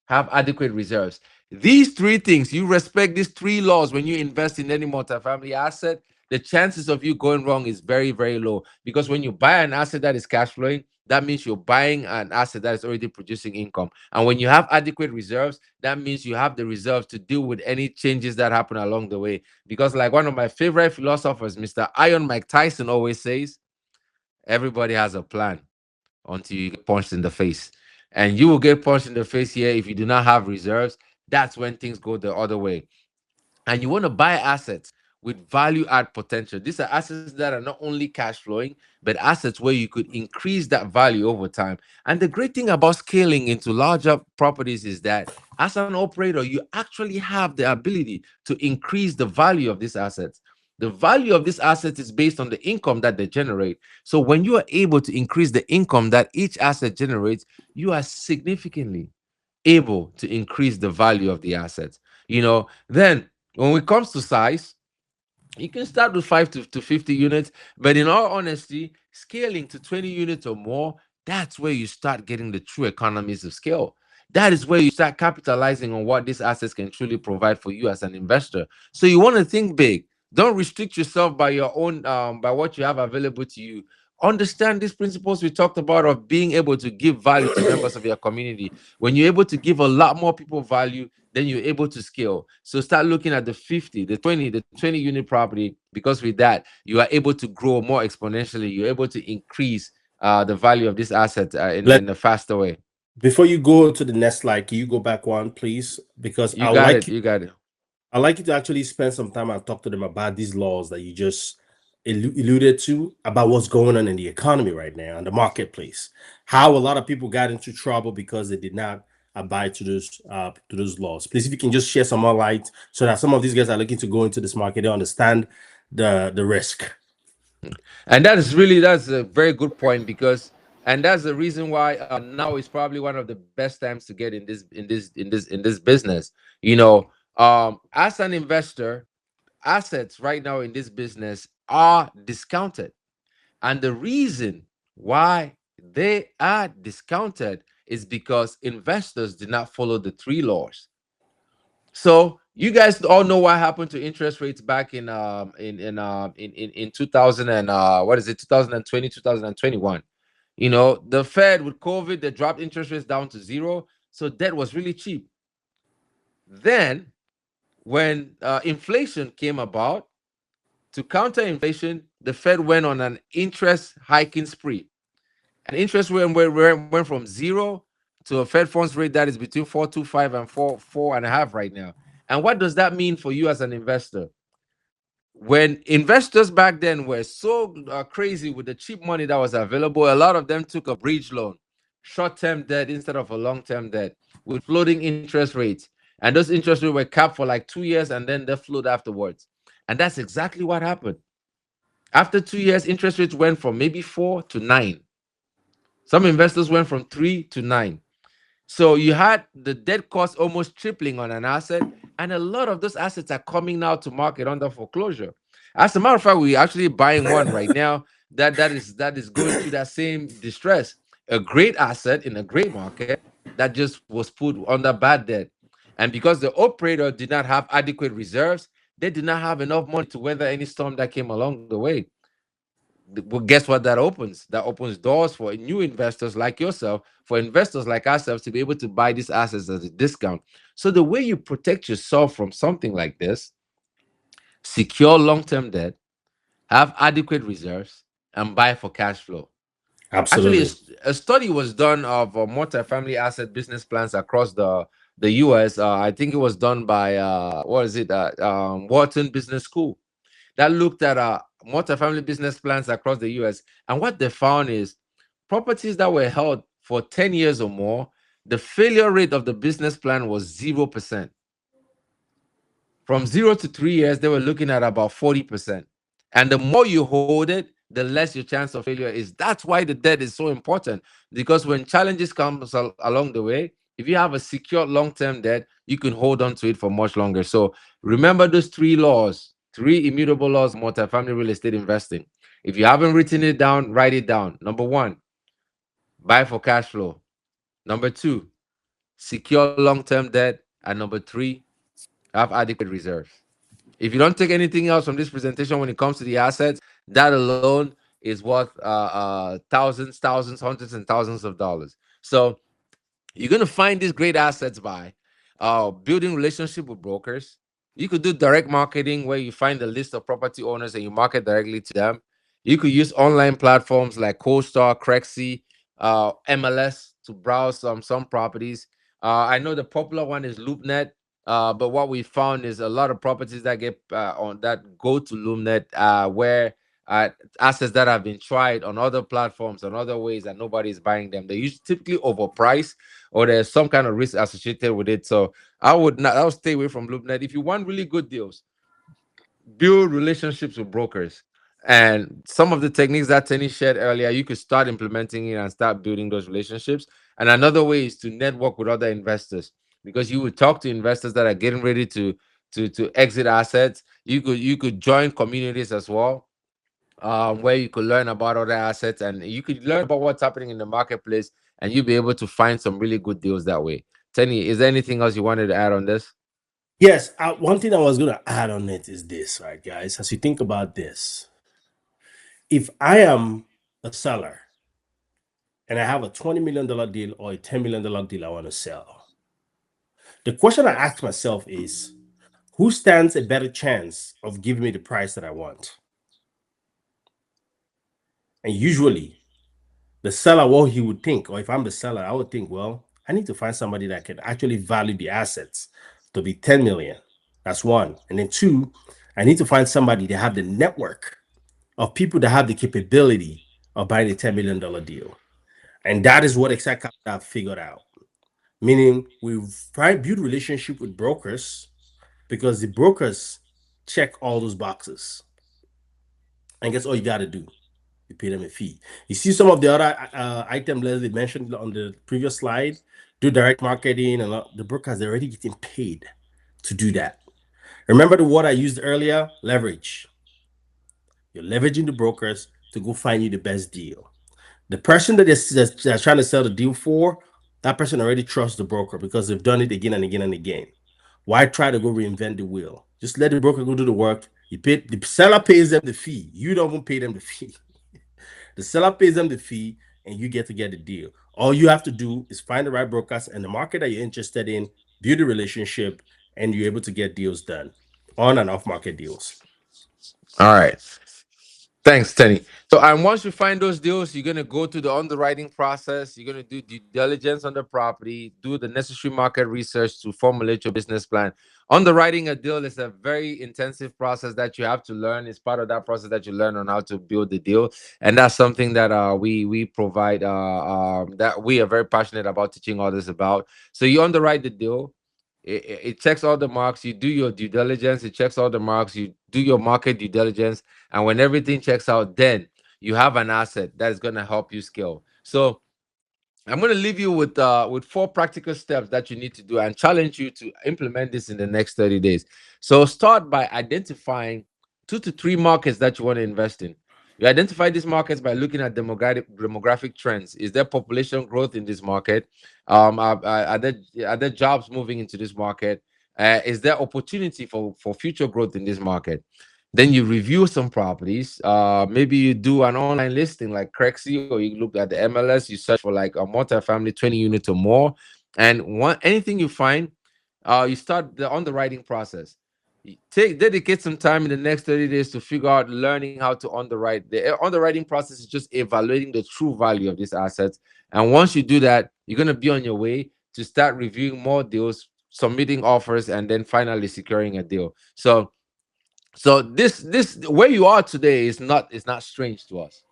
have adequate reserves. These three things, you respect these three laws when you invest in any multifamily asset, the chances of you going wrong is very, very low. Because when you buy an asset that is cash flowing, that means you're buying an asset that is already producing income. And when you have adequate reserves, that means you have the reserves to deal with any changes that happen along the way. Because, like one of my favorite philosophers, Mr. Iron Mike Tyson, always says, everybody has a plan until you get punched in the face. And you will get punched in the face here if you do not have reserves. That's when things go the other way. And you want to buy assets with value add potential. These are assets that are not only cash flowing, but assets where you could increase that value over time. And the great thing about scaling into larger properties is that as an operator, you actually have the ability to increase the value of these assets. The value of these assets is based on the income that they generate. So when you are able to increase the income that each asset generates, you are significantly able to increase the value of the assets. Then when it comes to size, you can start with 5 to 50 units, but in all honesty, scaling to 20 units or more, that's where you start getting the true economies of scale. That is where you start capitalizing on what these assets can truly provide for you as an investor. So you want to think big. Don't restrict yourself by your own by what you have available to you. Understand these principles we talked about of being able to give value to members of your community. When you're able to give a lot more people value, then you're able to scale. So start looking at the 50, the 20 unit property, because with that, you are able to grow more exponentially. You're able to increase the value of this asset Let in a faster way. Before you go to the next slide, can you go back one, please? Because You got it. You got it. I'd like you to actually spend some time and talk to them about these laws that you just alluded to, about what's going on in the economy right now and the marketplace. How a lot of people got into trouble because they did not abide to those laws. Please, if you can just share some more light so that some of these guys are looking to go into this market, they understand the risk. And that's a very good point, because and that's the reason why now is probably one of the best times to get in this business. As an investor, assets right now in this business are discounted. And the reason why they are discounted is because investors did not follow the three laws. So you guys all know what happened to interest rates back in 2000 and what is it, 2020, 2021. The Fed with COVID, they dropped interest rates down to zero, so debt was really cheap. Then when inflation came about, to counter inflation, the Fed went on an interest hiking spree. And interest went from zero to a Fed funds rate that is between 4.25 and 4.5 right now. And what does that mean for you as an investor? When investors back then were so crazy with the cheap money that was available, a lot of them took a bridge loan, short-term debt instead of a long-term debt, with floating interest rates. And those interest rates were capped for like 2 years, and then they float afterwards. And that's exactly what happened. After 2 years, interest rates went from maybe 4 to 9. Some investors went from 3 to 9. So you had the debt cost almost tripling on an asset, and a lot of those assets are coming now to market under foreclosure. As a matter of fact, we're actually buying one right now that is going through that same distress. A great asset in a great market that just was put under bad debt. And because the operator did not have adequate reserves, they did not have enough money to weather any storm that came along the way. Well, guess what that opens? That opens doors for new investors like yourself, for investors like ourselves to be able to buy these assets at a discount. So the way you protect yourself from something like this, secure long-term debt, have adequate reserves, and buy for cash flow. Actually, Absolutely. a study was done of multifamily asset business plans across the U.S. I think it was done by what is it? Wharton Business School, that looked at multifamily business plans across the U.S. And what they found is properties that were held for 10 years or more, the failure rate of the business plan was 0%. From 0 to 3 years, they were looking at about 40%. And the more you hold it, the less your chance of failure is. That's why the debt is so important. Because when challenges come along the way, if you have a secure long-term debt, you can hold on to it for much longer. So remember those three laws, three immutable laws of multifamily real estate investing. If you haven't written it down, write it down. Number one, buy for cash flow. Number two, secure long-term debt. And number three, have adequate reserves. If you don't take anything else from this presentation when it comes to the assets, that alone is worth thousands, hundreds, and thousands of dollars. So you're gonna find these great assets by building relationship with brokers. You could do direct marketing where you find a list of property owners and you market directly to them. You could use online platforms like CoStar, Crexy, MLS to browse some properties. I know the popular one is LoopNet, but what we found is a lot of properties that get on that go to LoopNet, where uh, assets that have been tried on other platforms and other ways and nobody's buying them. They usually typically overpriced or there's some kind of risk associated with it. So I would stay away from LoopNet. If you want really good deals, build relationships with brokers. And some of the techniques that Tenny shared earlier, you could start implementing it and start building those relationships. And another way is to network with other investors, because you would talk to investors that are getting ready to exit assets. You could join communities as well, where you could learn about other assets and you could learn about what's happening in the marketplace, and you'll be able to find some really good deals that way. Tenny, is there anything else you wanted to add on this? Yes, one thing I was going to add on it is this, right, guys? As you think about this, if I am a seller and I have a $20 million deal or a $10 million deal I want to sell, the question I ask myself is, who stands a better chance of giving me the price that I want? And usually, the seller, what he would think, or if I'm the seller, I would think, well, I need to find somebody that can actually value the assets to be 10 million. That's one. And then two, I need to find somebody that have the network of people that have the capability of buying a $10 million deal. And that is what exactly I've figured out. Meaning we've tried build relationship with brokers because the brokers check all those boxes. And guess all you got to do? You pay them a fee. You see some of the other items Leslie mentioned on the previous slide, do direct marketing, and the brokers are already getting paid to do that. Remember the word I used earlier? Leverage. You're leveraging the brokers to go find you the best deal. The person that's trying to sell the deal for, that person already trusts the broker because they've done it again and again and again. Why try to go reinvent the wheel? Just let the broker go do the work. You pay, the seller pays them the fee. You don't even pay them the fee. The seller pays them the fee, and you get to get the deal. All you have to do is find the right brokers and the market that you're interested in, build a relationship, and you're able to get deals done, on and off market deals. All right. Thanks, Tenny. So, and once you find those deals, you're gonna go through the underwriting process. You're gonna do due diligence on the property, do the necessary market research to formulate your business plan. Underwriting a deal is a very intensive process that you have to learn. It's part of that process that you learn on how to build the deal, and that's something that we provide. That we are very passionate about teaching others about. So you underwrite the deal. It checks all the marks. You do your due diligence. It checks all the marks. You do your market due diligence, and when everything checks out, then you have an asset that is going to help you scale. So I'm going to leave you with four practical steps that you need to do and challenge you to implement this in the next 30 days. So start by identifying 2 to 3 markets that you want to invest in. You identify these markets by looking at demographic trends. Is there population growth in this market? Are there jobs moving into this market? Is there opportunity for future growth in this market? Then you review some properties. Maybe you do an online listing like Crexy, or you look at the MLS. You search for like a multifamily 20 units or more, and anything you find, you start the underwriting process. Dedicate some time in the next 30 days to figure out learning how to underwrite. The underwriting process is just evaluating the true value of these assets. And once you do that, you're going to be on your way to start reviewing more deals, submitting offers, and then finally securing a deal. So this where you are today is not strange to us.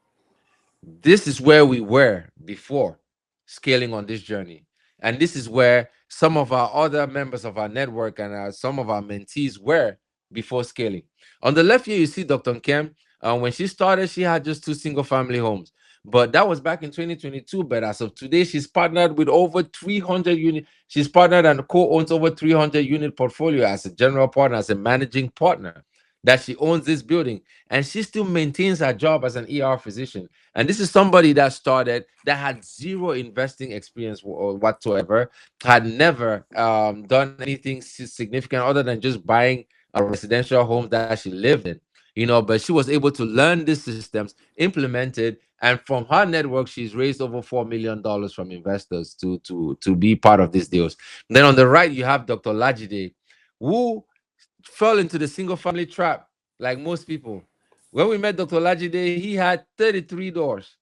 This is where we were before scaling on this journey. And this is where some of our other members of our network and some of our mentees were before scaling. On the left here, you see Dr. Kim. When she started, she had just two single family homes. But that was back in 2022. But as of today, she's partnered with over 300 unit. She's partnered and co-owns over 300 unit portfolio as a general partner, as a managing partner. That she owns this building, and she still maintains her job as an ER physician. And this is somebody that started that had zero investing experience whatsoever, had never done anything significant other than just buying a residential home that she lived in. But she was able to learn these systems, implement it, and from her network, she's raised over $4 million from investors to be part of these deals. And then on the right, you have Dr. Lajide, who fell into the single family trap like most people. When we met Dr. Lajide, he had 33 doors,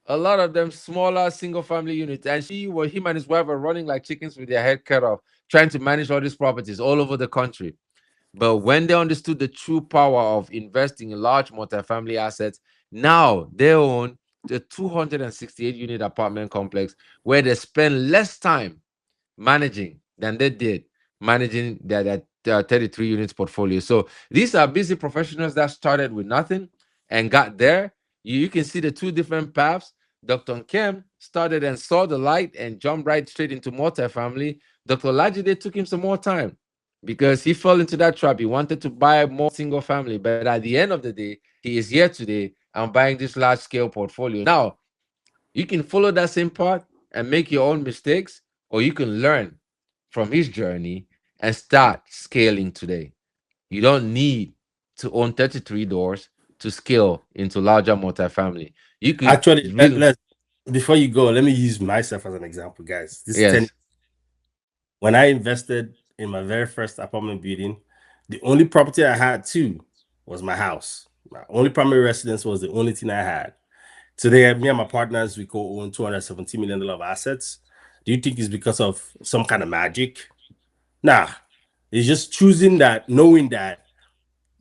a lot of them smaller single family units. And him and his wife were running like chickens with their head cut off, trying to manage all these properties all over the country. But when they understood the true power of investing in large multifamily assets, now they own the 268 unit apartment complex where they spend less time managing than they did managing their 33 units portfolio. So these are busy professionals that started with nothing and got there. You can see the two different paths. Dr. Kim started and saw the light and jumped right straight into multifamily. Dr. Lajide took him some more time because he fell into that trap. He wanted to buy more single family, but at the end of the day, he is here today and buying this large scale portfolio. Now, you can follow that same path and make your own mistakes, or you can learn from his journey and start scaling today. You don't need to own 33 doors to scale into larger multifamily. You could Actually, really, let's before you go, let me use myself as an example, guys. This is Tenny. yes. When I invested in my very first apartment building, the only property I had too was my house. My only primary residence was the only thing I had. Today, me and my partners, we co-own $270 million of assets. Do you think it's because of some kind of magic? Nah, it's just choosing that, knowing that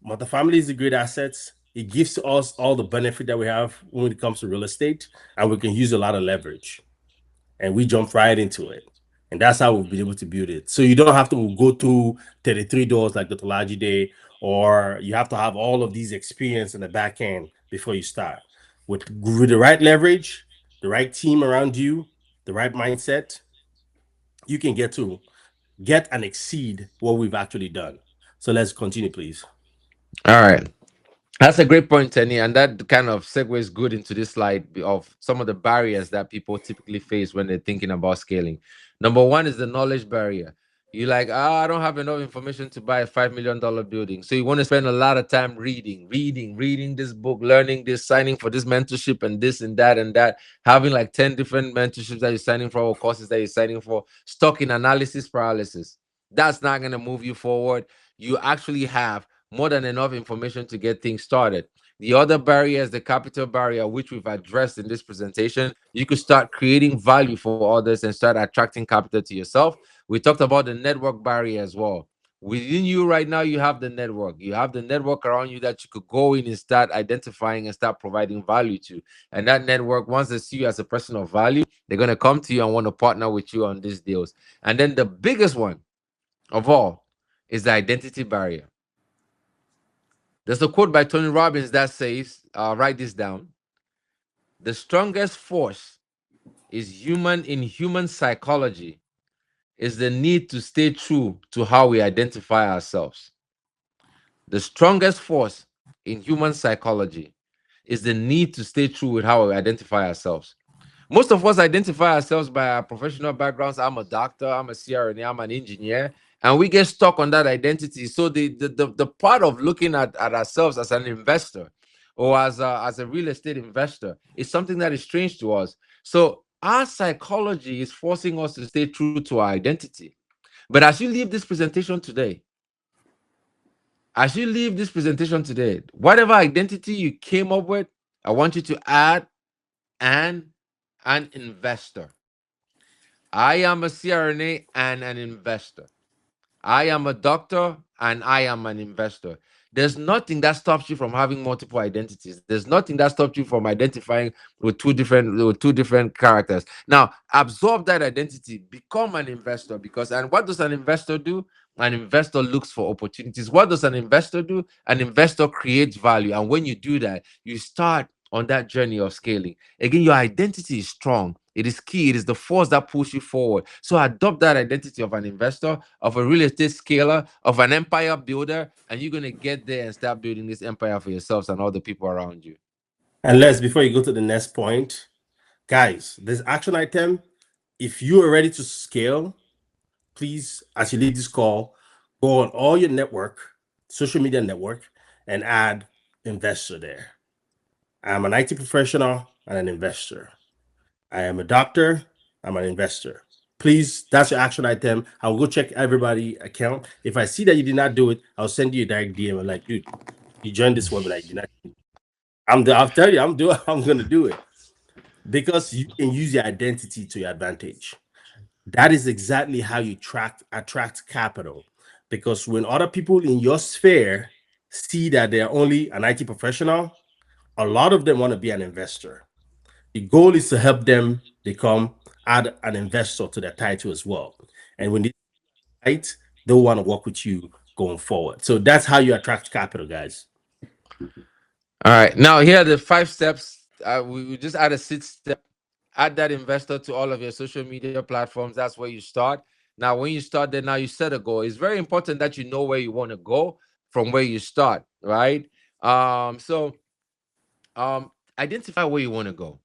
multifamily is a great asset. It gives us all the benefit that we have when it comes to real estate, and we can use a lot of leverage. And we jump right into it. And that's how we've been able to build it. So you don't have to go through 33 doors like the Tolaji Day, or you have to have all of these experience in the back end before you start. With the right leverage, the right team around you, the right mindset, you can get and exceed what we've actually done. So let's continue, please. All right. That's a great point, Tenny, and that kind of segues good into this slide of some of the barriers that people typically face when they're thinking about scaling. Number one is the knowledge barrier. You like, I don't have enough information to buy a $5 million building, so you want to spend a lot of time reading this book, learning this, signing for this mentorship and this and that, having like 10 different mentorships that you're signing for or courses that you're signing for, stuck in analysis paralysis. That's not going to move you forward. You actually have more than enough information to get things started. The other barrier is the capital barrier, which we've addressed in this presentation. You could start creating value for others and start attracting capital to yourself. We talked about the network barrier as well. Within you right now, you have the network. You have the network around you that you could go in and start identifying and start providing value to. And that network, once they see you as a person of value, they're going to come to you and want to partner with you on these deals. And then the biggest one of all is the identity barrier. There's a quote by Tony Robbins that says, write this down. The strongest force is human in human psychology is the need to stay true to how we identify ourselves. The strongest force in human psychology is the need to stay true with how we identify ourselves. Most of us identify ourselves by our professional backgrounds. I'm a doctor, I'm a CRNA, I'm an engineer. and we get stuck on that identity. So the part of looking at ourselves as an investor or as a real estate investor is something that is strange to us. So our psychology is forcing us to stay true to our identity. But as you leave this presentation today, whatever identity you came up with, I want you to add an an investor. I am a CRNA and an investor. I am a doctor and I am an investor. There's nothing that stops you from having multiple identities. There's nothing that stops you from identifying with two different characters. Now, absorb that identity, become an investor because and what does an investor do? An investor looks for opportunities. What does an investor do? An investor creates value. And when you do that, you start on that journey of scaling. Again, your identity is strong. It is key. It is the force that pulls you forward. So adopt that identity of an investor, of a real estate scaler, of an empire builder, and you're gonna get there and start building this empire for yourselves and all the people around you. And Les, before you go to the next point, guys, this action item, if you are ready to scale, please, as you leave this call, go on all your network, social media network, and add investor there. I'm an IT professional and an investor. I am a doctor. I'm an investor. Please, that's your action item. I'll go check everybody account. If I see that you did not do it, I'll send you a direct DM. I'm like, dude, you joined this webinar. You did not. I'll tell you, I'm gonna do it because you can use your identity to your advantage. That is exactly how you attract capital. Because when other people in your sphere see that they're only an IT professional, a lot of them want to be an investor. The goal is to help them add an investor to their title as well. And when they right, they'll want to work with you going forward. So that's how you attract capital, guys. All right. Now here are the 5 steps. We just add a 6 step. Add that investor to all of your social media platforms. That's where you start. Now, when you start there, now you set a goal. It's very important that you know where you want to go from where you start, right? So identify where you want to go.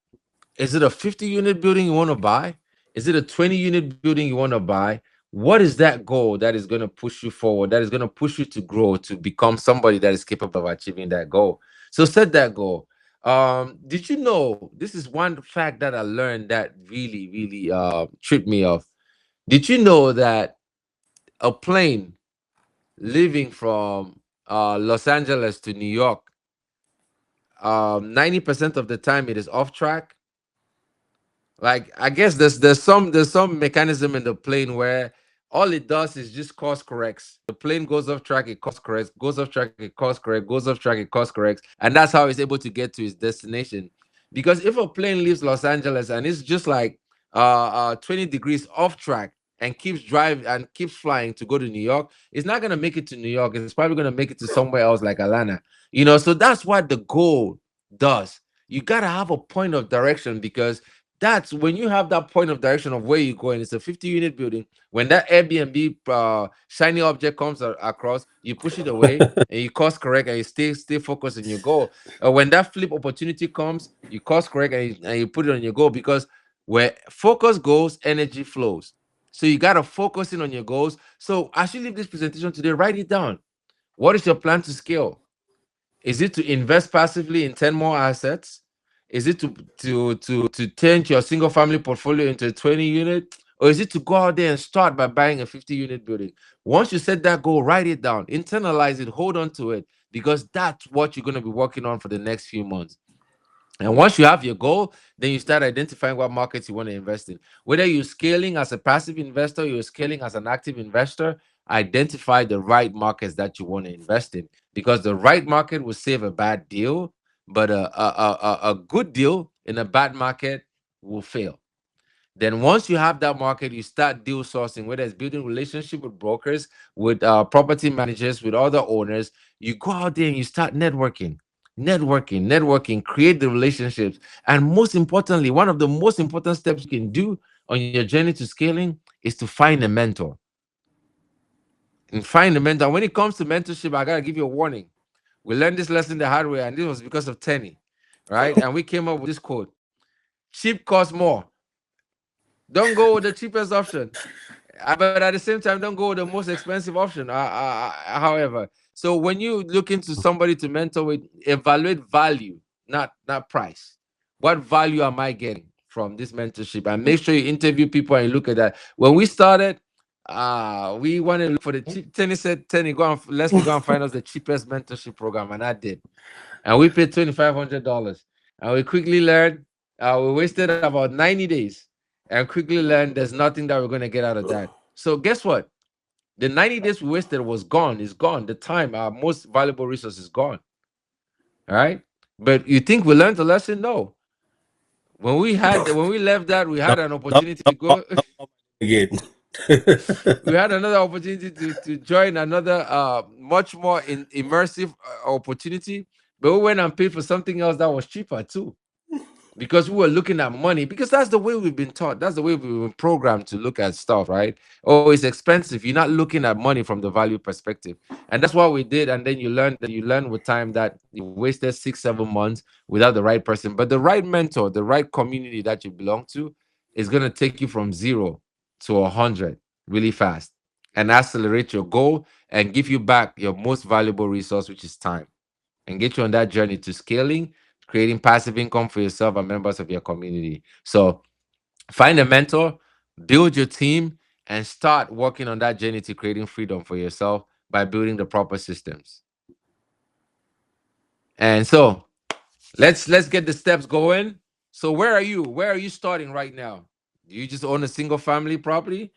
Is it a 50 unit building you want to buy? Is it a 20 unit building you want to buy? What is that goal that is going to push you forward, that is going to push you to grow, to become somebody that is capable of achieving that goal? So set that goal. Did you know this is one fact that I learned that really tripped me off? Did you know that a plane leaving from Los Angeles to New York, 90% of the time it is off track? Like I guess there's some mechanism in the plane where all it does is just course corrects. The plane goes off track, it course corrects, goes off track, it course corrects, goes off track, it course corrects, and that's how it's able to get to its destination. Because if a plane leaves Los Angeles and it's just like 20 degrees off track and keeps driving and keeps flying to go to New York, it's not gonna make it to New York. It's probably gonna make it to somewhere else like Atlanta. So that's what the goal does. You gotta have a point of direction because that's when you have that point of direction of where you're going. It's a 50 unit building. When that Airbnb shiny object comes across, you push it away and you course correct and you stay focused on your goal. When that flip opportunity comes, you course correct and you put it on your goal because where focus goes, energy flows. So you got to focus in on your goals. So as you leave this presentation today, write it down. What is your plan to scale? Is it to invest passively in 10 more assets? Is it to turn your single family portfolio into a 20 unit? Or is it to go out there and start by buying a 50 unit building? Once you set that goal, write it down, internalize it, hold on to it, because that's what you're going to be working on for the next few months. And once you have your goal, then you start identifying what markets you want to invest in. Whether you're scaling as a passive investor, you're scaling as an active investor, identify the right markets that you want to invest in. Because the right market will save a bad deal, but a good deal in a bad market will fail. Then once you have that market, you start deal sourcing, whether it's building relationship with brokers, with property managers, with other owners. You go out there and you start networking, create the relationships. And most importantly, one of the most important steps you can do on your journey to scaling is to find a mentor. And find a mentor. When it comes to mentorship, I gotta give you a warning. We learned this lesson the hard way, and this was because of Tenny, right? And we came up with this quote: cheap costs more. Don't go with the cheapest option. But at the same time, don't go with the most expensive option. However, so when you look into somebody to mentor with, evaluate value, not price. What value am I getting from this mentorship? And make sure you interview people and look at that. When we started, we wanted to look for the cheap. Tenny said, "Tenny, go and Leslie, go and find us the cheapest mentorship program," and I did. And we paid $2,500, and we quickly learned. We wasted about 90 days, and quickly learned there's nothing that we're going to get out of that. So guess what? The 90 days we wasted was gone. It's gone. The time, our most valuable resource, is gone. All right. But you think we learned the lesson? No. When we left that, we had Not, an not, opportunity to not, not, go. not again. We had another opportunity to join another much more immersive opportunity, but we went and paid for something else that was cheaper too, because we were looking at money, because that's the way we've been taught, that's the way we've been programmed to look at stuff, right? Oh, it's expensive. You're not looking at money from the value perspective, and that's what we did. And then you learn with time that you wasted 6 7 months without the right person. But the right mentor, the right community that you belong to, is going to take you from 0 to 100 really fast, and accelerate your goal, and give you back your most valuable resource, which is time, and get you on that journey to scaling, creating passive income for yourself and members of your community. So find a mentor, build your team, and start working on that journey to creating freedom for yourself by building the proper systems. And so let's get the steps going. So where are you? Where are you starting right now? Do you just own a single family property?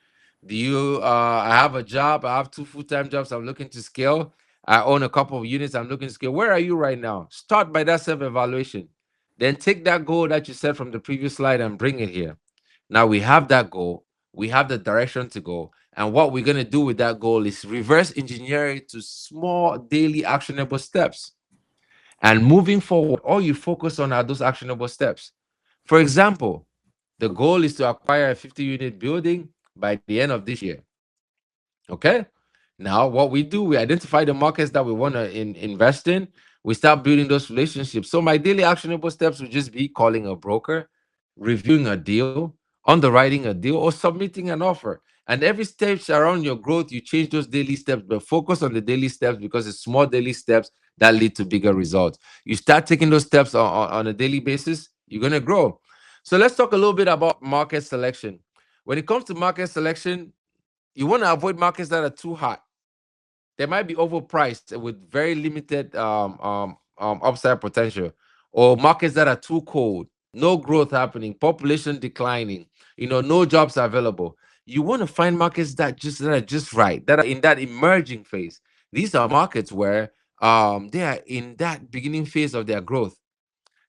Do you I have a job, I have two full-time jobs, I'm looking to scale. I own a couple of units, I'm looking to scale. Where are you right now? Start by that self-evaluation. Then take that goal that you set from the previous slide and bring it here. Now we have that goal, we have the direction to go. And what we're going to do with that goal is reverse engineer it to small daily actionable steps. And moving forward, all you focus on are those actionable steps. For example, the goal is to acquire a 50-unit building by the end of this year. Okay. Now, what we do, we identify the markets that we want to invest in. We start building those relationships. So, my daily actionable steps would just be calling a broker, reviewing a deal, underwriting a deal, or submitting an offer. And every step around your growth, you change those daily steps, but focus on the daily steps, because it's small daily steps that lead to bigger results. You start taking those steps on a daily basis, you're going to grow. So, let's talk a little bit about market selection. When it comes to market selection, you want to avoid markets that are too hot. They might be overpriced with very limited upside potential, or markets that are too cold, no growth happening, population declining, no jobs available. You want to find markets that are just right, that are in that emerging phase. These are markets where they are in that beginning phase of their growth.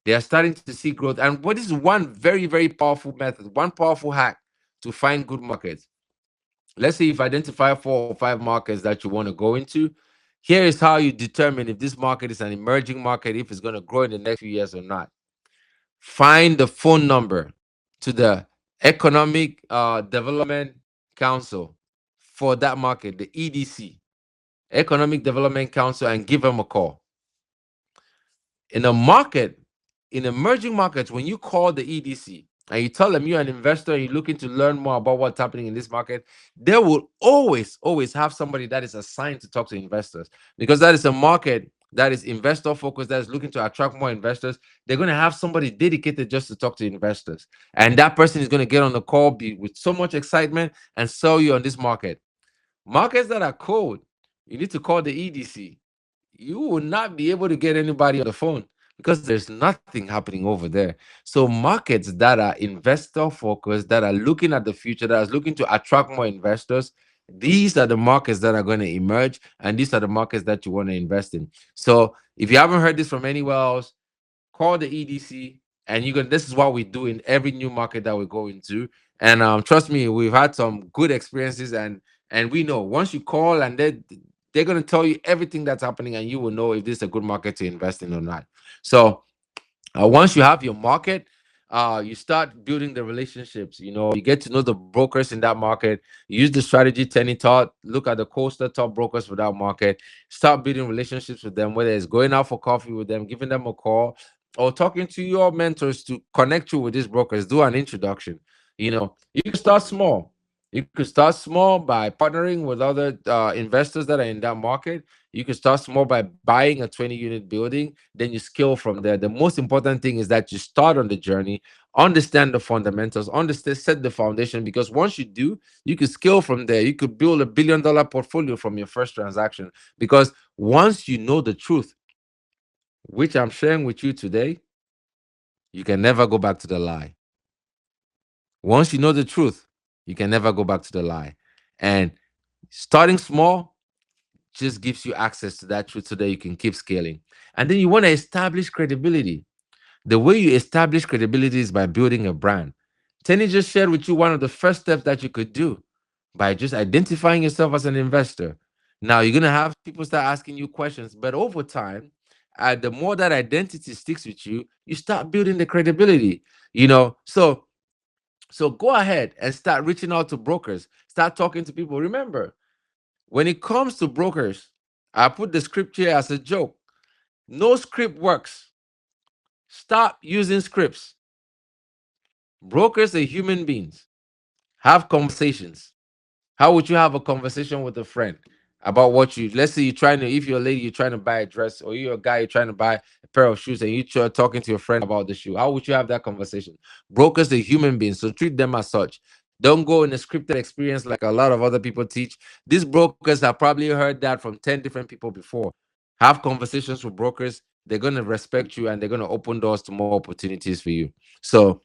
They are starting to see growth. And what is one very, very powerful method, one powerful hack to find good markets? Let's say you've identified 4 or 5 markets that you want to go into. Here is how you determine if this market is an emerging market, if it's going to grow in the next few years or not. Find the phone number to the Economic Development Council for that market, the EDC, Economic Development Council, and give them a call. In a market, in emerging markets, when you call the EDC and you tell them you're an investor and you're looking to learn more about what's happening in this market, they will always have somebody that is assigned to talk to investors, because that is a market that is investor focused, that is looking to attract more investors. They're going to have somebody dedicated just to talk to investors. And that person is going to get on the call with so much excitement and sell you on this market. Markets that are cold, you need to call the EDC. You will not be able to get anybody on the phone, because there's nothing happening over there. So markets that are investor focused, that are looking at the future, that are looking to attract more investors, these are the markets that are going to emerge, and these are the markets that you want to invest in. So if you haven't heard this from anywhere else, call the EDC, and you can. This is what we do in every new market that we go into. And trust me, we've had some good experiences, and we know once you call, and they're going to tell you everything that's happening, and you will know if this is a good market to invest in or not. So once you have your market, you start building the relationships. You get to know the brokers in that market. Use the strategy Tenny taught. Look at the coaster top brokers for that market. Start building relationships with them, whether it's going out for coffee with them, giving them a call, or talking to your mentors to connect you with these brokers. Do an introduction. You can start small. You could start small by partnering with other investors that are in that market. You could start small by buying a 20 unit building, then you scale from there. The most important thing is that you start on the journey, understand the fundamentals, understand, set the foundation, because once you do, you could scale from there. You could build $1 billion portfolio from your first transaction, because once you know the truth, which I'm sharing with you today, you can never go back to the lie. Once you know the truth, you can never go back to the lie. And starting small just gives you access to that truth so that you can keep scaling. And then you want to establish credibility. The way you establish credibility is by building a brand. Tenny just shared with you one of the first steps that you could do by just identifying yourself as an investor. Now you're gonna have people start asking you questions, but over time, the more that identity sticks with you, you start building the credibility. So go ahead and start reaching out to brokers. Start talking to people. Remember, when it comes to brokers, I put the script here as a joke. No script works. Stop using scripts. Brokers are human beings. Have conversations. How would you have a conversation with a friend about what you, let's say you're trying to, if you're a lady, you're trying to buy a dress, or you're a guy, you're trying to buy a pair of shoes, and you're talking to your friend about the shoe. How would you have that conversation? Brokers are human beings, so treat them as such. Don't go in a scripted experience like a lot of other people teach. These brokers have probably heard that from 10 different people before. Have conversations with brokers. They're going to respect you and they're going to open doors to more opportunities for you. So,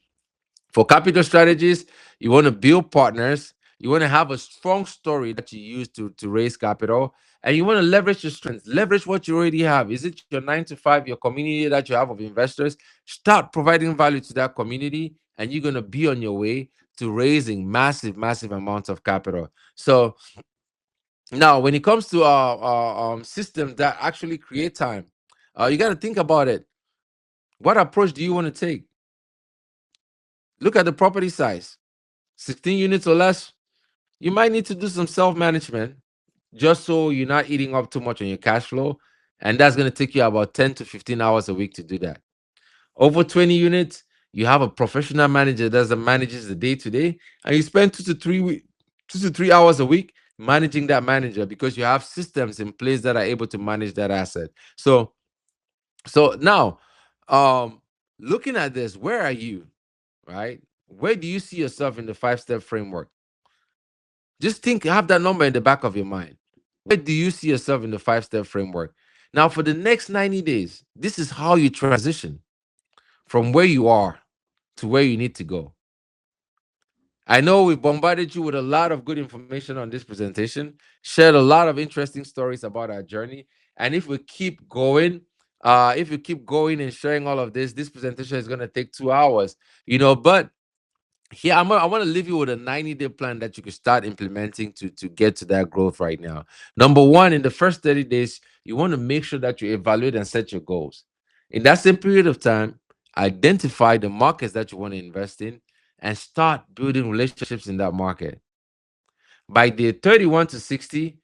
for capital strategies, you want to build partners. You want to have a strong story that you use to raise capital. And you want to leverage your strengths, leverage what you already have. Is it your 9 to 5, your community that you have of investors? Start providing value to that community, and you're going to be on your way to raising massive, massive amounts of capital. So now, when it comes to systems that actually create time, you got to think about it. What approach do you want to take? Look at the property size. 16 units or less, you might need to do some self management just so you're not eating up too much on your cash flow. And that's going to take you about 10 to 15 hours a week to do that. Over 20 units, you have a professional manager that manages the day to day, and you spend 2 to 3 hours a week managing that manager, because you have systems in place that are able to manage that asset. So now, um, looking at this, where are you? Right? Where do you see yourself in the 5 step framework? Just think, have that number in the back of your mind. Where do you see yourself in the 5 step framework? Now, for the next 90 days, this is how you transition from where you are to where you need to go. I know we bombarded you with a lot of good information on this presentation, shared a lot of interesting stories about our journey. And if we keep going and sharing all of this presentation is going to take 2 hours, but here I want to leave you with a 90-day plan that you can start implementing to get to that growth right now. Number one, in the first 30 days, you want to make sure that you evaluate and set your goals. In that same period of time, identify the markets that you want to invest in and start building relationships in that market. By day 31 to 60,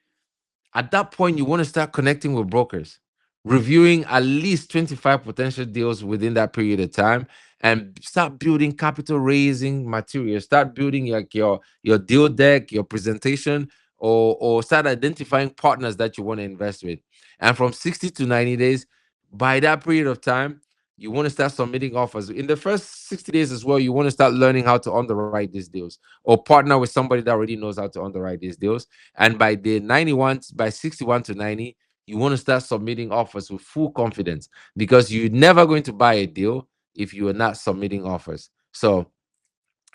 at that point, you want to start connecting with brokers, reviewing at least 25 potential deals within that period of time, and start building capital raising material. Start building like your deal deck, your presentation, or start identifying partners that you want to invest with. And from 60 to 90 days, by that period of time, you want to start submitting offers. In the first 60 days as well, you want to start learning how to underwrite these deals or partner with somebody that already knows how to underwrite these deals. And by 61 to 90, you want to start submitting offers with full confidence, because you're never going to buy a deal if you are not submitting offers. So,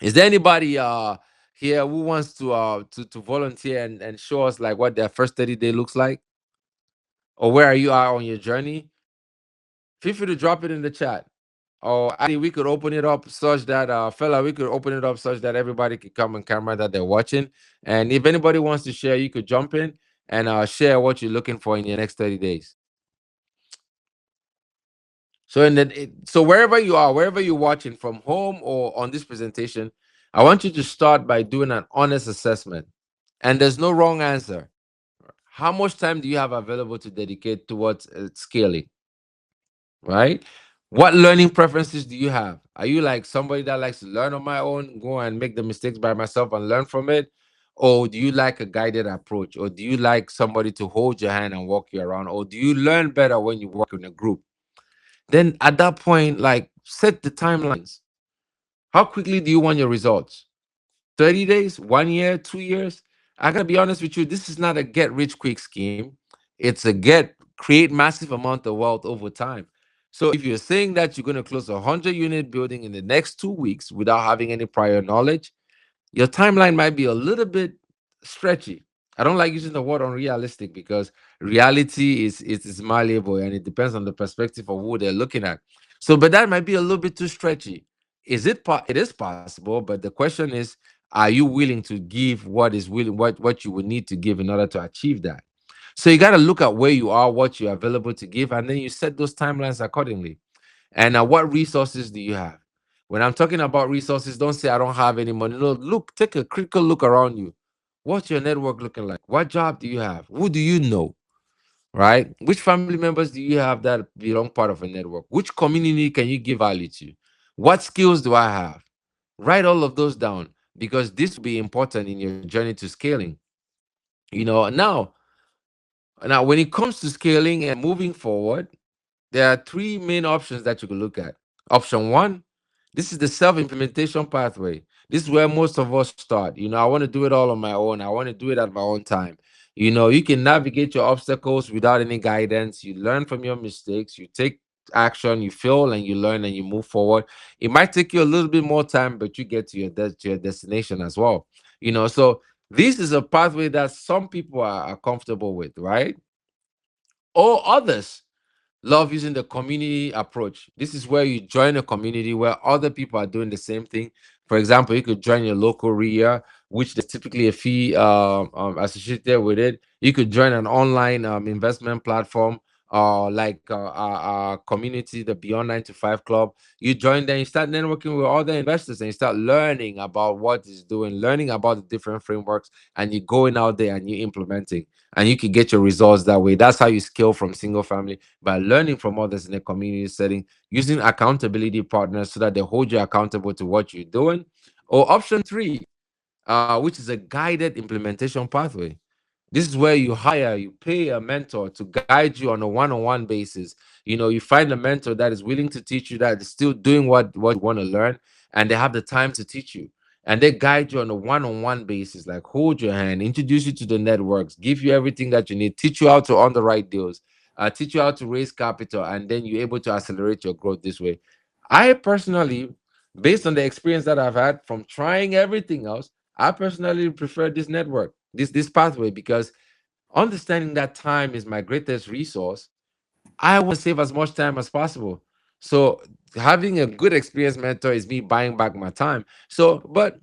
is there anybody here who wants to volunteer and show us like what their first 30-day looks like, or where are you are on your journey? Feel free to drop it in the chat. Or Adi, we could open it up such that fella, we could open it up such that everybody could come on camera that they're watching. And if anybody wants to share, you could jump in and share what you're looking for in your next 30 days. So wherever you are, wherever you're watching from home or on this presentation, I want you to start by doing an honest assessment. And there's no wrong answer. How much time do you have available to dedicate towards scaling? Right? What learning preferences do you have? Are you like somebody that likes to learn on my own, go and make the mistakes by myself and learn from it? Or do you like a guided approach? Or do you like somebody to hold your hand and walk you around? Or do you learn better when you work in a group? Then at that point, like, set the timelines. How quickly do you want your results? 30 days, 1 year, 2 years? I gotta be honest with you, this is not a get rich quick scheme. It's a create massive amount of wealth over time. So if you're saying that you're gonna close a 100 unit building in the next 2 weeks without having any prior knowledge, your timeline might be a little bit stretchy. I don't like using the word unrealistic because reality is malleable and it depends on the perspective of who they're looking at. So, but that might be a little bit too stretchy. It is possible, but the question is, are you willing to give what you would need to give in order to achieve that? So you got to look at where you are, what you're available to give, and then you set those timelines accordingly. And what resources do you have? When I'm talking about resources, don't say I don't have any money. No, look, take a critical look around you. What's your network looking like? What job do you have? Who do you know? Right? Which family members do you have that belong part of a network? Which community can you give value to? What skills do I have? Write all of those down because this will be important in your journey to scaling. Now when it comes to scaling and moving forward, there are three main options that you can look at. Option one, this is the self implementation pathway. This is where most of us start. I want to do it all on my own. I want to do it at my own time. You can navigate your obstacles without any guidance. You learn from your mistakes. You take action. You fail and you learn and you move forward. It might take you a little bit more time, but you get to your destination as well. So this is a pathway that some people are comfortable with, right? Or others love using the community approach. This is where you join a community where other people are doing the same thing. For example, you could join your local RIA, which there's typically a fee associated with it. You could join an online investment platform, like our community, the Beyond 9 to 5 Club. You join there, you start networking with other investors, and you start learning about what is doing, learning about the different frameworks, and you're going out there and you're implementing, and you can get your results that way. That's how you scale from single family, by learning from others in a community setting, using accountability partners so that they hold you accountable to what you're doing. Or option three, which is a guided implementation pathway. This is where you pay a mentor to guide you on a one-on-one basis. You find a mentor that is willing to teach you, that is still doing what you want to learn, and they have the time to teach you. And they guide you on a one-on-one basis, like hold your hand, introduce you to the networks, give you everything that you need, teach you how to underwrite deals, teach you how to raise capital, and then you're able to accelerate your growth this way. I personally, based on the experience that I've had from trying everything else, I personally prefer this network, this pathway, because understanding that time is my greatest resource, I want to save as much time as possible. So having a good experienced mentor is me buying back my time. So, but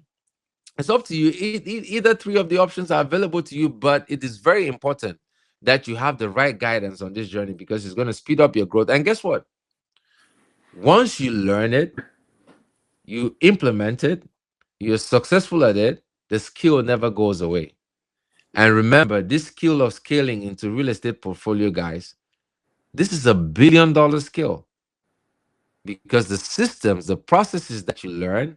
it's up to you. Either three of the options are available to you, but it is very important that you have the right guidance on this journey because it's going to speed up your growth. And guess what? Once you learn it, you implement it, you're successful at it, the skill never goes away. And remember, this skill of scaling into real estate portfolio, guys, this is $1 billion skill because the systems, the processes that you learn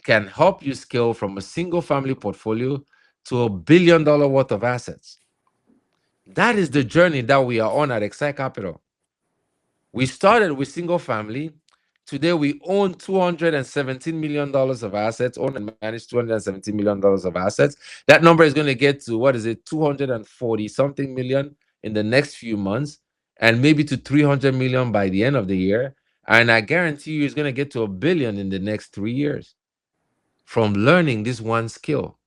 can help you scale from a single family portfolio to $1 billion worth of assets. That is the journey that we are on at Excite Capital. We started with single family. Today, we own $217 million of assets, own and manage $217 million of assets. That number is going to get to, what is it, 240 something million in the next few months, and maybe to 300 million by the end of the year. And I guarantee you it's going to get to $1 billion in the next 3 years from learning this one skill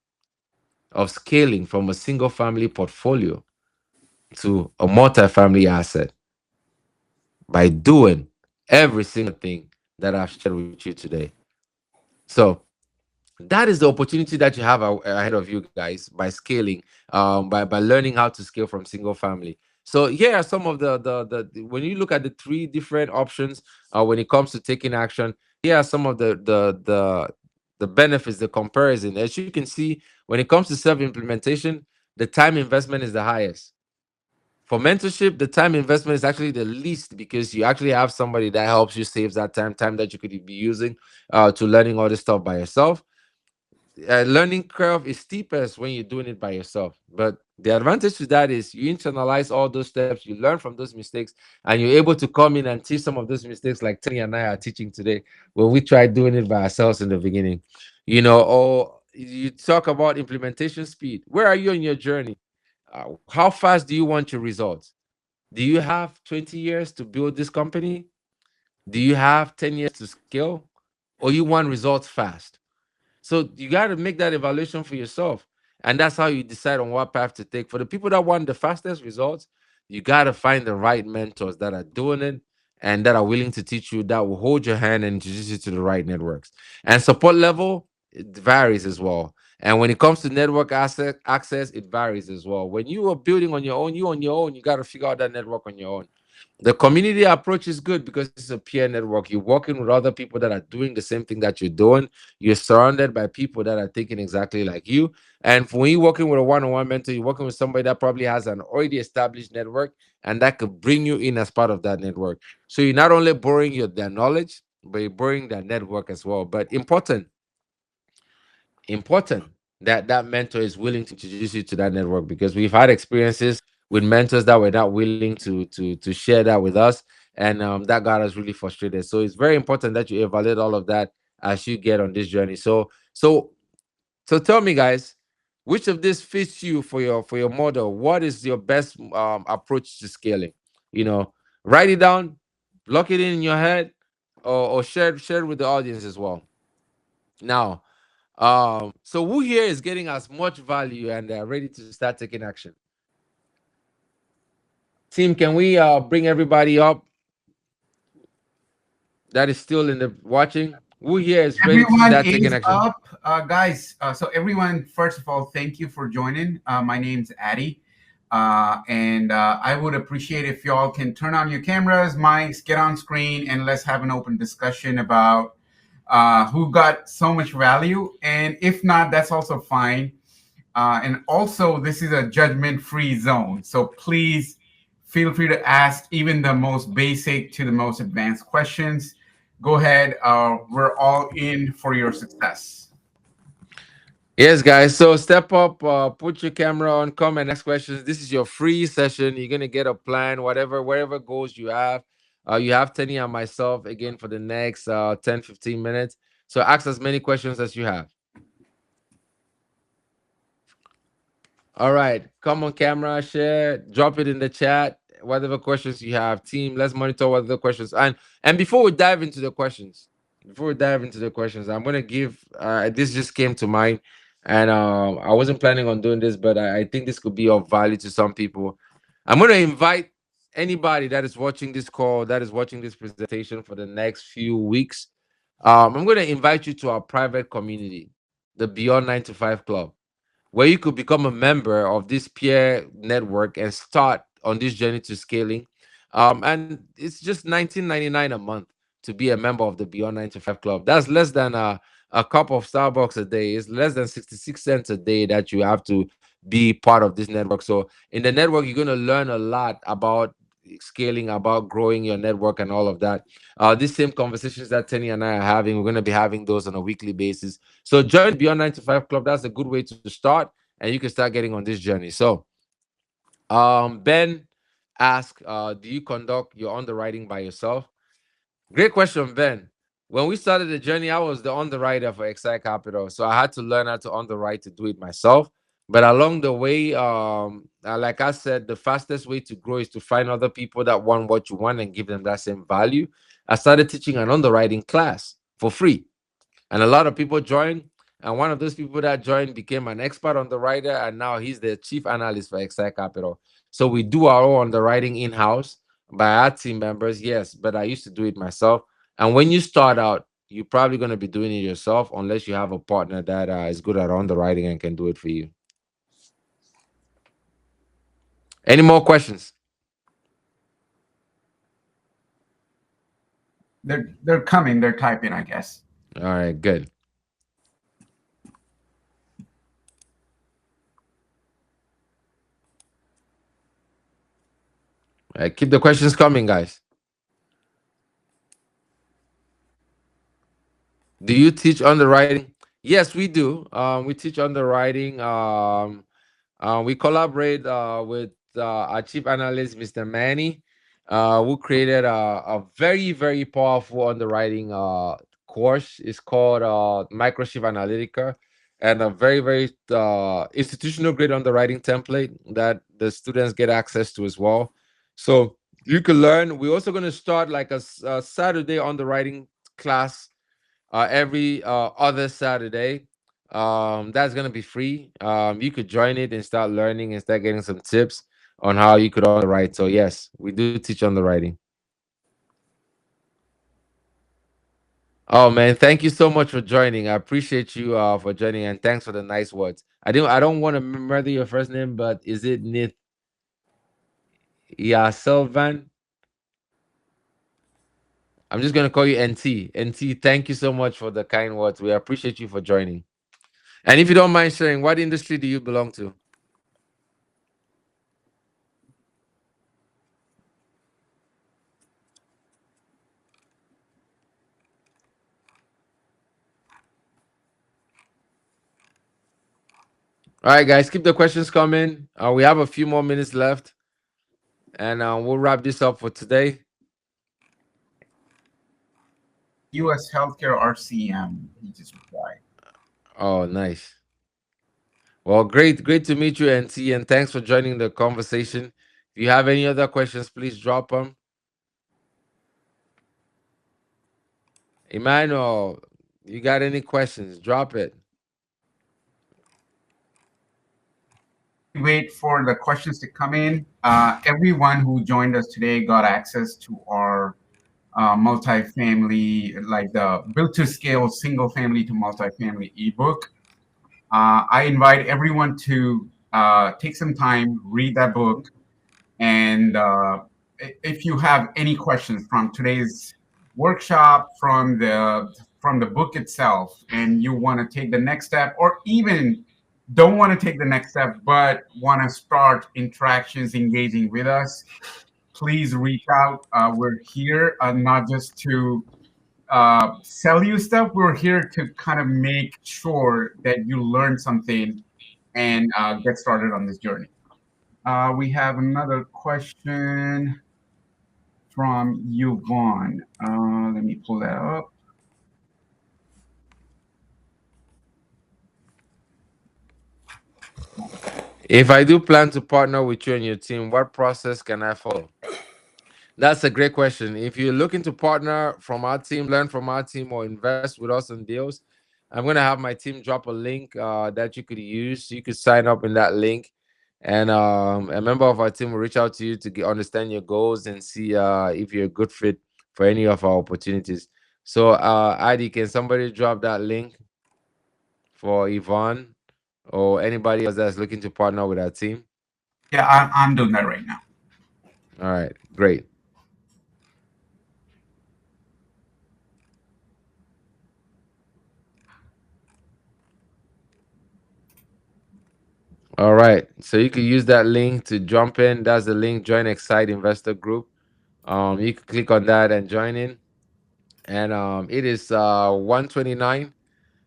of scaling from a single family portfolio to a multifamily asset by doing every single thing that I've shared with you today. So that is the opportunity that you have ahead of you guys by scaling, by learning how to scale from single family. So here are some of when you look at the three different options when it comes to taking action. Here are some of the benefits, the comparison. As you can see, when it comes to self implementation, the time investment is the highest. For mentorship, the time investment is actually the least because you actually have somebody that helps you, saves that time that you could be using to learning all this stuff by yourself. learning curve is steepest when you're doing it by yourself. But the advantage to that is you internalize all those steps, you learn from those mistakes, and you're able to come in and teach some of those mistakes, like Tenny and I are teaching today, when we tried doing it by ourselves in the beginning. Or you talk about implementation speed. Where are you in your journey? How fast do you want your results? Do you have 20 years to build this company? Do you have 10 years to scale? Or you want results fast? So you got to make that evaluation for yourself. And that's how you decide on what path to take. For the people that want the fastest results, you got to find the right mentors that are doing it and that are willing to teach you, that will hold your hand and introduce you to the right networks. And support level, it varies as well. And when it comes to network access, it varies as well. When you are building on your own, you got to figure out that network on your own. The community approach is good because it's a peer network. You're working with other people that are doing the same thing that you're doing. You're surrounded by people that are thinking exactly like you. And when you're working with a one-on-one mentor, you're working with somebody that probably has an already established network and that could bring you in as part of that network. So you're not only borrowing their knowledge, but you're borrowing their network as well. But important that that mentor is willing to introduce you to that network, because we've had experiences with mentors that were not willing to share that with us, and that got us really frustrated. So it's very important that you evaluate all of that as you get on this journey. So tell me, guys, which of this fits you for your model? What is your best approach to scaling? you know Write it down, lock it in your head, or share it with the audience as well. Now, so who here is getting as much value and ready to start taking action? Team, can we bring everybody up that is still in the watching? Who here is ready to Everyone start taking is action? up, guys. So everyone, first of all, thank you for joining. My name's Addy, and I would appreciate if y'all can turn on your cameras, mics, get on screen, and let's have an open discussion about who got so much value. And if not, that's also fine. And also, this is a judgment-free zone, so please feel free to ask even the most basic to the most advanced questions. Go ahead. We're all in for your success. Yes, guys. So step up, put your camera on, come and ask questions. This is your free session. You're gonna get a plan, wherever goals you have. You have Tenny and myself again for the next 10, 15 minutes. So ask as many questions as you have. All right, come on camera, share, drop it in the chat. Whatever questions you have, team, let's monitor what the questions. And before we dive into the questions, I'm gonna give. This just came to mind, and I wasn't planning on doing this, but I think this could be of value to some people. I'm gonna invite anybody that is watching this call, that is watching this presentation for the next few weeks. I'm gonna invite you to our private community, the Beyond 9 to 5 Club, where you could become a member of this peer network and start on this journey to scaling. And it's just 19.99 a month to be a member of the Beyond 9 to 5 Club. That's less than a cup of Starbucks a day. It's less than 66 cents a day that you have to be part of this network. So in the network, you're going to learn a lot about scaling, about growing your network and all of that. These same conversations that Tenny and I are having, we're going to be having those on a weekly basis. So join the Beyond 9 to 5 Club. That's a good way to start, and you can start getting on this journey. So, Ben asked, do you conduct your underwriting by yourself? Great question, Ben. When we started the journey, I was the underwriter for Excite Capital, so I had to learn how to underwrite to do it myself. But along the way, like I said, the fastest way to grow is to find other people that want what you want and give them that same value. I started teaching an underwriting class for free, and a lot of people joined. And one of those people that joined became an expert underwriter, and now he's the chief analyst for Excite Capital. So we do our own underwriting in house by our team members, yes, but I used to do it myself. And when you start out, you're probably going to be doing it yourself unless you have a partner that is good at underwriting and can do it for you. Any more questions? They're coming. They're typing, I guess. All right, good. All right, keep the questions coming, guys. Do you teach underwriting? Yes, we do. We teach underwriting. We collaborate with our chief analyst, Mr. Manny, who created a very, very powerful underwriting course. It's called Microchip Analytica, and a very, very institutional grade underwriting template that the students get access to as well. So you can learn. We're also going to start like a Saturday underwriting class every other Saturday. That's gonna be free. You could join it and start learning and start getting some tips on how you could underwrite. So yes, we do teach underwriting. Oh man, thank you so much for joining. I appreciate you for joining and thanks for the nice words. I don't want to murder your first name, but is it Nith Yaselvan? I'm just gonna call you NT. NT, thank you so much for the kind words. We appreciate you for joining. And if you don't mind sharing, what industry do you belong to? All right, guys, keep the questions coming. We have a few more minutes left, and we'll wrap this up for today. U.S. Healthcare RCM. He just replied. Oh, nice. Well, great to meet you, NT, and thanks for joining the conversation. If you have any other questions, please drop them. Emmanuel, you got any questions? Drop it. While we wait for the questions to come in, everyone who joined us today got access to our multifamily, like the built to scale single family to multifamily ebook. I invite everyone to take some time, read that book, and if you have any questions from today's workshop, from the book itself, and you want to take the next step, or even don't want to take the next step but want to start interactions, engaging with us, please reach out. We're here not just to sell you stuff. We're here to kind of make sure that you learn something and get started on this journey. We have another question from Yvonne. Let me pull that up. If I do plan to partner with you and your team, what process can I follow? That's a great question. If you're looking to partner from our team, learn from our team, or invest with us on deals, I'm going to have my team drop a link that you could use. You could sign up in that link, and a member of our team will reach out to you to understand your goals and see if you're a good fit for any of our opportunities. So, Adi, can somebody drop that link for Yvonne or anybody else that's looking to partner with our team? Yeah, I'm doing that right now. All right, great. All right. So you can use that link to jump in. That's the link, join Excite Investor Group. You can click on that and join in. And it is 1:29.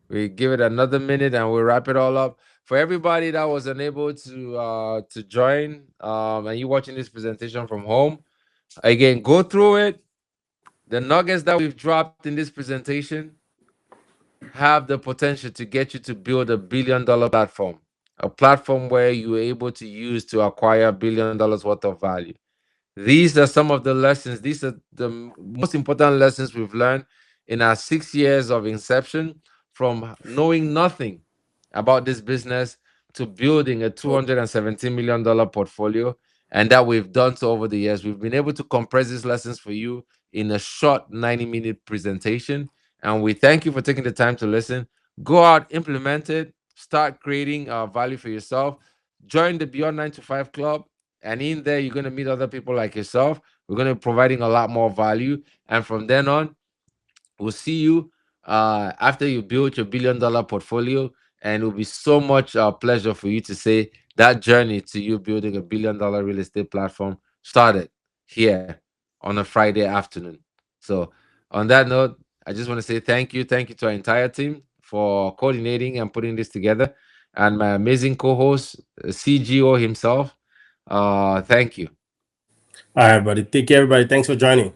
We give it another minute and we'll wrap it all up. For everybody that was unable to join, and you watching this presentation from home, again, go through it. The nuggets that we've dropped in this presentation have the potential to get you to build a $1 billion platform, a platform where you're able to use to acquire $1 billion worth of value. These are some of the lessons. These are the most important lessons we've learned in our 6 years of inception, from knowing nothing about this business to building a $217 million portfolio. And that we've done so over the years. We've been able to compress these lessons for you in a short 90-minute presentation. And we thank you for taking the time to listen. Go out, implement it, start creating value for yourself. Join the Beyond 9 to 5 Club, and in there you're going to meet other people like yourself. We're going to be providing a lot more value, and from then on we'll see you after you build your $1 billion portfolio, and it will be so much pleasure for you to say that journey to you building a $1 billion real estate platform started here on a Friday afternoon. So on that note, I just want to say thank you to our entire team for coordinating and putting this together, and my amazing co-host, CGO himself. Thank you. All right, buddy. Take care, everybody. Thanks for joining.